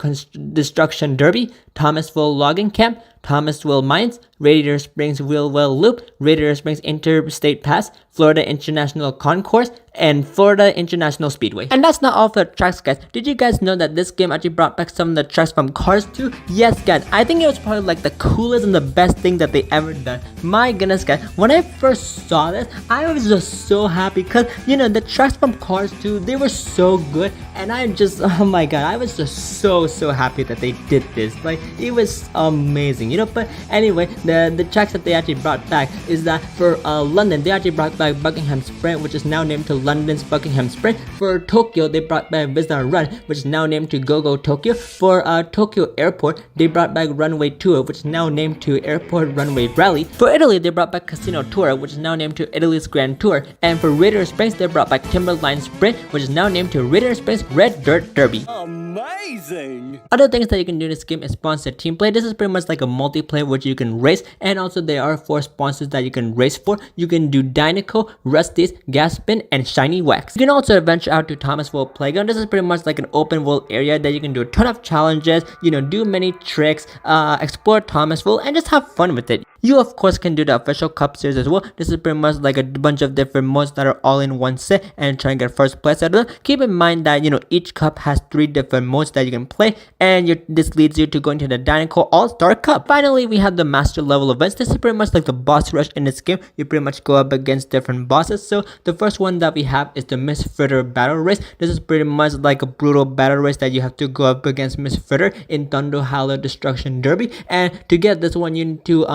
Destruction Derby, Thomasville Logging Camp, Thomasville Mines, Radiator Springs Wheelwell Loop, Radiator Springs Interstate Pass, Florida International Concourse, and Florida International Speedway. And that's not all for the tracks, guys. Did you guys know that this game actually brought back some of the tracks from Cars 2? Yes, guys. I think it was probably like the coolest and the best thing that they ever done. My goodness, guys. When I first saw this, I was just so happy because, the tracks from Cars 2, they were so good. And I just, oh my god, I was just so happy that they did this. Like, it was amazing, But anyway, the tracks that they actually brought back is that for London, they actually brought back Buckingham Sprint, which is now named to London's Buckingham Sprint. For Tokyo, they brought back Wisdom Run, which is now named to GoGo Tokyo. For Tokyo Airport, they brought back Runway Tour, which is now named to Airport Runway Rally. For Italy, they brought back Casino Tour, which is now named to Italy's Grand Tour. And for Radiator Springs, they brought back Timberline Sprint, which is now named to Radiator Springs Red Dirt Derby. Amazing! Other things that you can do in this game is sponsor team play. This is pretty much like a multiplayer which you can race, and also there are 4 sponsors that you can race for. You can do Dynaco, Rusty's, Gaspin, and Shiny Wax. You can also venture out to Thomasville Playground. This is pretty much like an open world area that you can do a ton of challenges, do many tricks, explore Thomasville, and just have fun with it. You of course can do the official cup series as well. This is pretty much like a bunch of different modes that are all in one set and try and get first place out of them. Keep in mind that each cup has 3 different modes that you can play, and this leads you to going to the Dynaco All-Star Cup. Finally, we have the master level events. This is pretty much like the boss rush in this game. You pretty much go up against different bosses. So the first one that we have is the Miss Fritter Battle Race. This is pretty much like a brutal battle race that you have to go up against Miss Fritter in Thunder Hollow Destruction Derby. And to get this one, you need to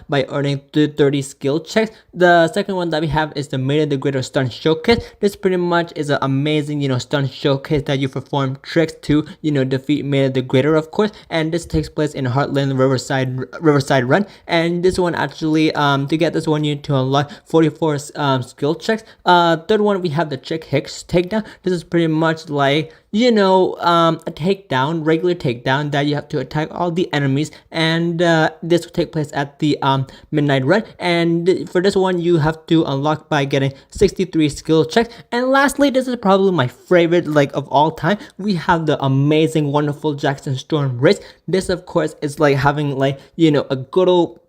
by earning 30 skill checks. The second one that we have is the Made the Greater Stunt Showcase. This pretty much is an amazing, stunt showcase that you perform tricks to, defeat Made the Greater, of course. And this takes place in Heartland Riverside Run. And this one actually, to get this one, you need to unlock 44 skill checks. Third one, we have the Chick Hicks Takedown. This is pretty much like, a takedown, regular takedown that you have to attack all the enemies, and this will take place at the Midnight Run. And for this one, you have to unlock by getting 63 skill checks. And lastly, this is probably my favorite of all time. We have the amazing, wonderful Jackson Storm race. This of course is like having a good old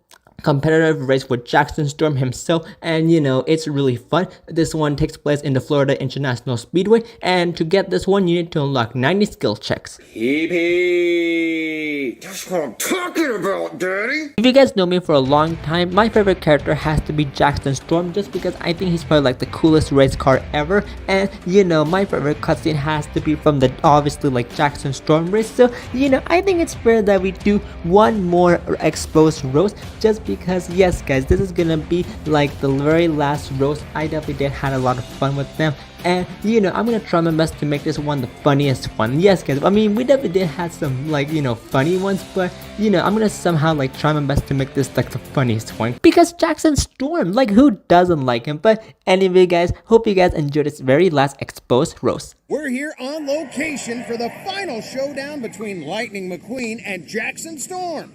competitive race with Jackson Storm himself, and it's really fun. This one takes place in the Florida International Speedway, and to get this one you need to unlock 90 skill checks. Yippee! That's what I'm talking about, Daddy! If you guys know me for a long time, my favorite character has to be Jackson Storm, just because I think he's probably like the coolest race car ever. And my favorite cutscene has to be from the obviously Jackson Storm race. So I think it's fair that we do one more exposed roast, just because yes guys, this is gonna be like the very last roast. I definitely had a lot of fun with them, and I'm gonna try my best to make this one the funniest one. Yes guys, I mean we definitely did have some funny ones, but I'm gonna somehow try my best to make this the funniest one, because Jackson Storm, who doesn't like him? But anyway guys, hope you guys enjoyed this very last exposed roast. We're here on location for the final showdown between Lightning McQueen and Jackson Storm.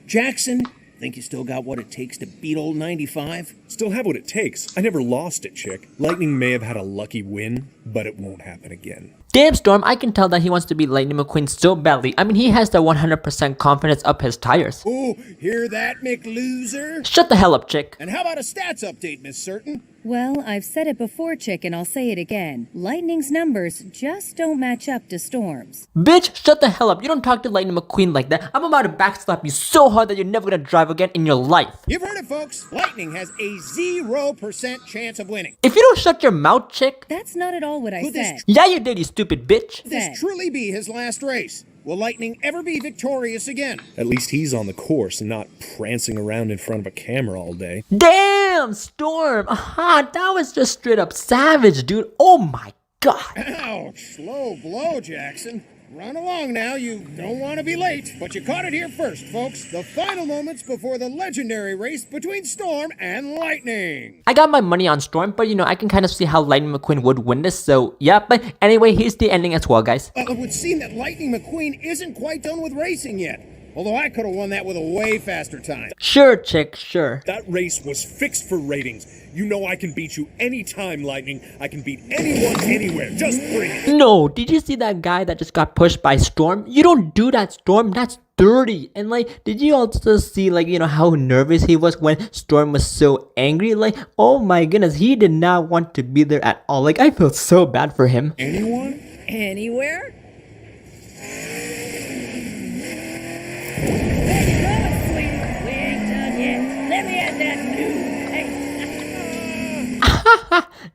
Jackson, think you still got what it takes to beat old 95? Still have what it takes. I never lost it, Chick. Lightning may have had a lucky win, but it won't happen again. Damn Storm, I can tell that he wants to beat Lightning McQueen so badly. I mean, he has the 100% confidence up his tires. Oh, hear that, McLoser? Shut the hell up, Chick. And how about a stats update, Miss Certain? Well, I've said it before, Chick, and I'll say it again. Lightning's numbers just don't match up to Storm's. Bitch, shut the hell up. You don't talk to Lightning McQueen like that. I'm about to backslap you so hard that you're never gonna drive again in your life. You've heard it, folks. Lightning has a 0% chance of winning. If you don't shut your mouth, Chick. That's not at all what I said. Yeah, you did, you stupid bitch. Could this truly be his last race? Will Lightning ever be victorious again? At least he's on the course and not prancing around in front of a camera all day. Damn, Storm. Aha, that was just straight up savage, dude. Oh my god. Ouch, slow blow, Jackson. Run along now, you don't want to be late. But you caught it here first, folks. The final moments before the legendary race between Storm and Lightning. I got my money on Storm, but I can kind of see how Lightning McQueen would win this, so yeah. But anyway, here's the ending as well, guys. It would seem that Lightning McQueen isn't quite done with racing yet. Although I could have won that with a way faster time. Sure, Chick, sure. That race was fixed for ratings. You know I can beat you anytime, Lightning. I can beat anyone, anywhere. Just bring it. No, did you see that guy that just got pushed by Storm? You don't do that, Storm. That's dirty. And did you also see how nervous he was when Storm was so angry? Oh my goodness, he did not want to be there at all. I felt so bad for him. Anyone? Anywhere?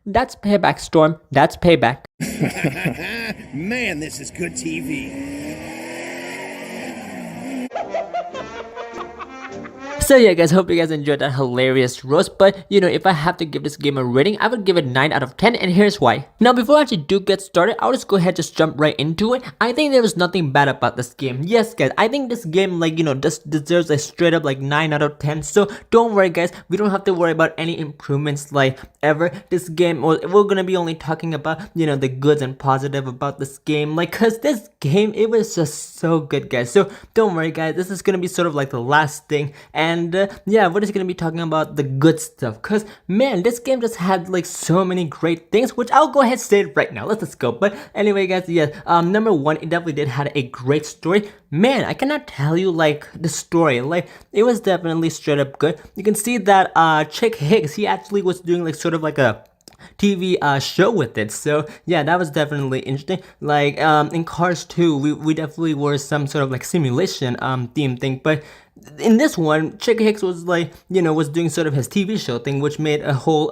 That's payback, Storm. That's payback. Man, this is good TV. So yeah guys, hope you guys enjoyed that hilarious roast, but if I have to give this game a rating, I would give it 9 out of 10, and here's why. Now before I actually do get started, I'll just go ahead just jump right into it. I think there was nothing bad about this game. Yes guys, I think this game just deserves a straight up 9 out of 10, so don't worry guys, we don't have to worry about any improvements ever. This game, we're gonna be only talking about the goods and positive about this game, cause this game, it was just so good guys. So don't worry guys, this is gonna be sort of the last thing, and yeah, we're just gonna be talking about the good stuff, cause man, this game just had so many great things, which I'll go ahead and say it right now. Let's go. But anyway guys, yeah, number one, it definitely did had a great story. Man, I cannot tell you the story, it was definitely straight up good. You can see that Chick Hicks, he actually was doing sort of a TV show with it, so yeah, that was definitely interesting. In Cars 2, we definitely were some sort of simulation theme thing, but in this one, Chick Hicks was was doing sort of his TV show thing, which made a whole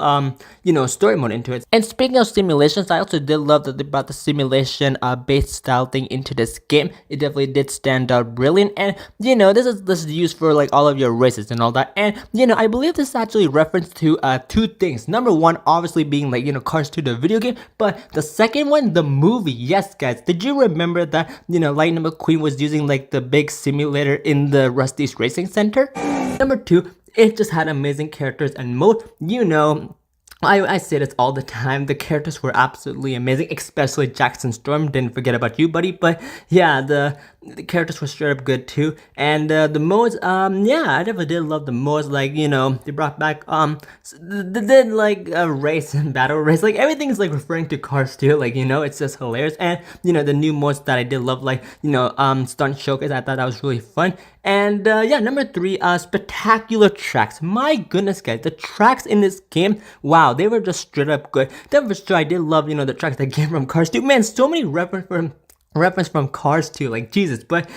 story mode into it. And speaking of simulations, I also did love that they brought the simulation based style thing into this game. It definitely did stand out brilliant, and this is used for all of your races and all that. And I believe this is actually reference to two things. Number one, obviously being Cars 2 the video game, but the second one, the movie. Yes guys, did you remember that Lightning McQueen was using the big simulator in the Rusty's Racing Center? Number two, it just had amazing characters and mode. I say this all the time, the characters were absolutely amazing, especially Jackson Storm. Didn't forget about you, buddy. But yeah, the characters were straight up good too, and the modes, yeah, I definitely did love the modes. They brought back they did a race and battle race, everything is referring to Cars 2, it's just hilarious. And the new modes that I did love, stunt showcase, I thought that was really fun. And yeah, number three, spectacular tracks. My goodness guys, the tracks in this game, wow, they were just straight up good. Then for sure, I did love the tracks that came from Cars 2. Man, so many reference from Cars 2, Jesus. But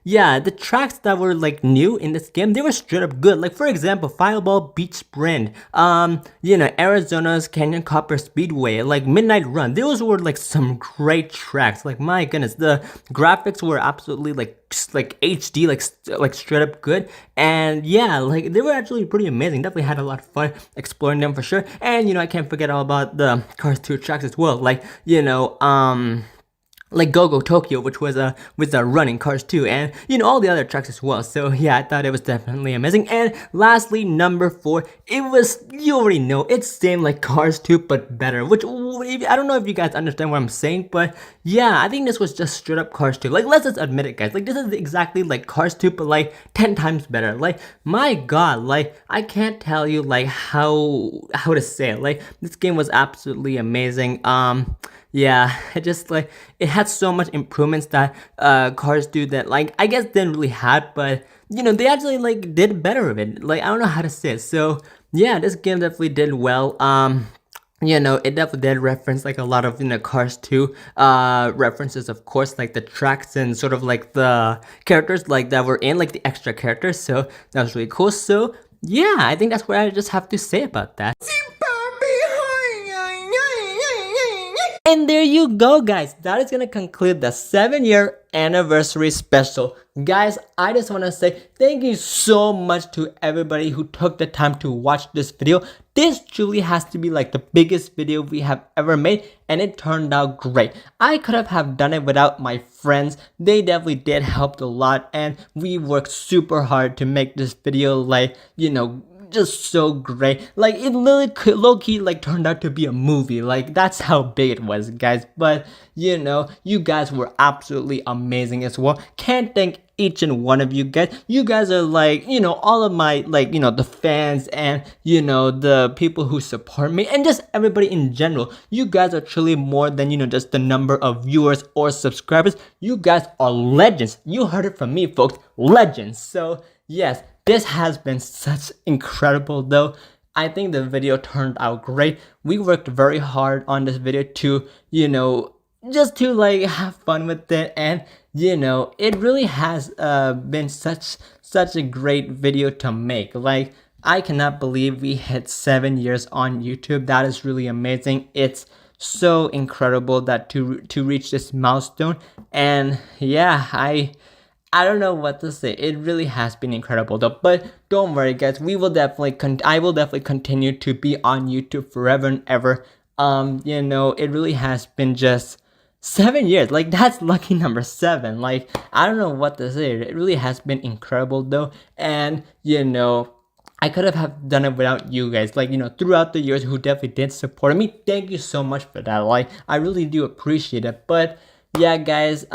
yeah, the tracks that were new in this game, they were straight up good. For example, Fireball Beach Sprint, Arizona's Canyon Copper Speedway, Midnight Run. Those were some great tracks. My goodness, the graphics were absolutely HD, straight up good. And yeah, they were actually pretty amazing. Definitely had a lot of fun exploring them for sure. And I can't forget all about the Cars 2 tracks as well. Go Go Tokyo, which was a running Cars 2, and all the other tracks as well. So yeah, I thought it was definitely amazing. And lastly, number four, it was, you already know, it's same like Cars 2 but better, which I don't know if you guys understand what I'm saying, but yeah, I think this was just straight up Cars 2. Let's just admit it guys, this is exactly like Cars 2 but 10 times better. My god, I can't tell you how to say it. This game was absolutely amazing. Yeah, it just it had so much improvements that Cars do that I guess didn't really have, but they actually did better of it. I don't know how to say it. So yeah, this game definitely did well. You know, it definitely did reference like a lot of, you know, Cars 2 references, of course, like the tracks and sort of like the characters like that were in, like the extra characters. So that was really cool. So yeah, I think that's what I just have to say about that. And there you go, guys. That is gonna conclude the 7-year anniversary special. Guys, I just want to say thank you so much to everybody who took the time to watch this video. This truly has to be like the biggest video we have ever made, and it turned out great. I could have done it without my friends. They definitely did help a lot, and we worked super hard to make this video, like, you know, just so great. Like, it literally low-key like turned out to be a movie. Like, that's how big it was, guys. But you know, you guys were absolutely amazing as well. Can't thank each and one of you guys. You guys are like, you know, all of my, like, you know, the fans and, you know, the people who support me and just everybody in general. You guys are truly more than, you know, just the number of viewers or subscribers. You guys are legends. You heard it from me, folks. Legends. So yes, this has been such incredible though. I think the video turned out great. We worked very hard on this video to, you know, just to like have fun with it, and you know, it really has been such a great video to make. Like, I cannot believe we hit 7 years on YouTube. That is really amazing. It's so incredible that to reach this milestone, and yeah, I don't know what to say. It really has been incredible though. But don't worry, guys. We will definitely I will definitely continue to be on YouTube forever and ever. You know, it really has been just 7 years. Like, that's lucky number 7. Like, I don't know what to say. It really has been incredible though. And you know, I could have done it without you guys. Like, you know, throughout the years who definitely did support me. Thank you so much for that. Like, I really do appreciate it. But yeah, guys,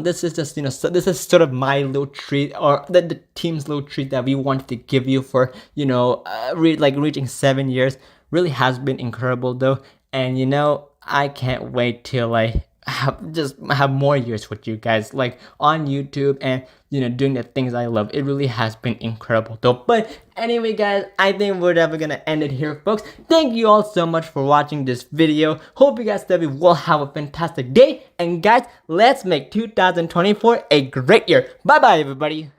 this is just, you know, so this is sort of my little treat, or the team's little treat that we wanted to give you for, you know, like reaching 7 years. Really has been incredible though, and you know, I can't wait till like have more years with you guys, like on YouTube and, you know, doing the things I love. It really has been incredible though. But anyway, guys, I think we're never gonna end it here, folks. Thank you all so much for watching this video. Hope you guys definitely will have a fantastic day, and guys, let's make 2024 a great year. Bye bye, everybody.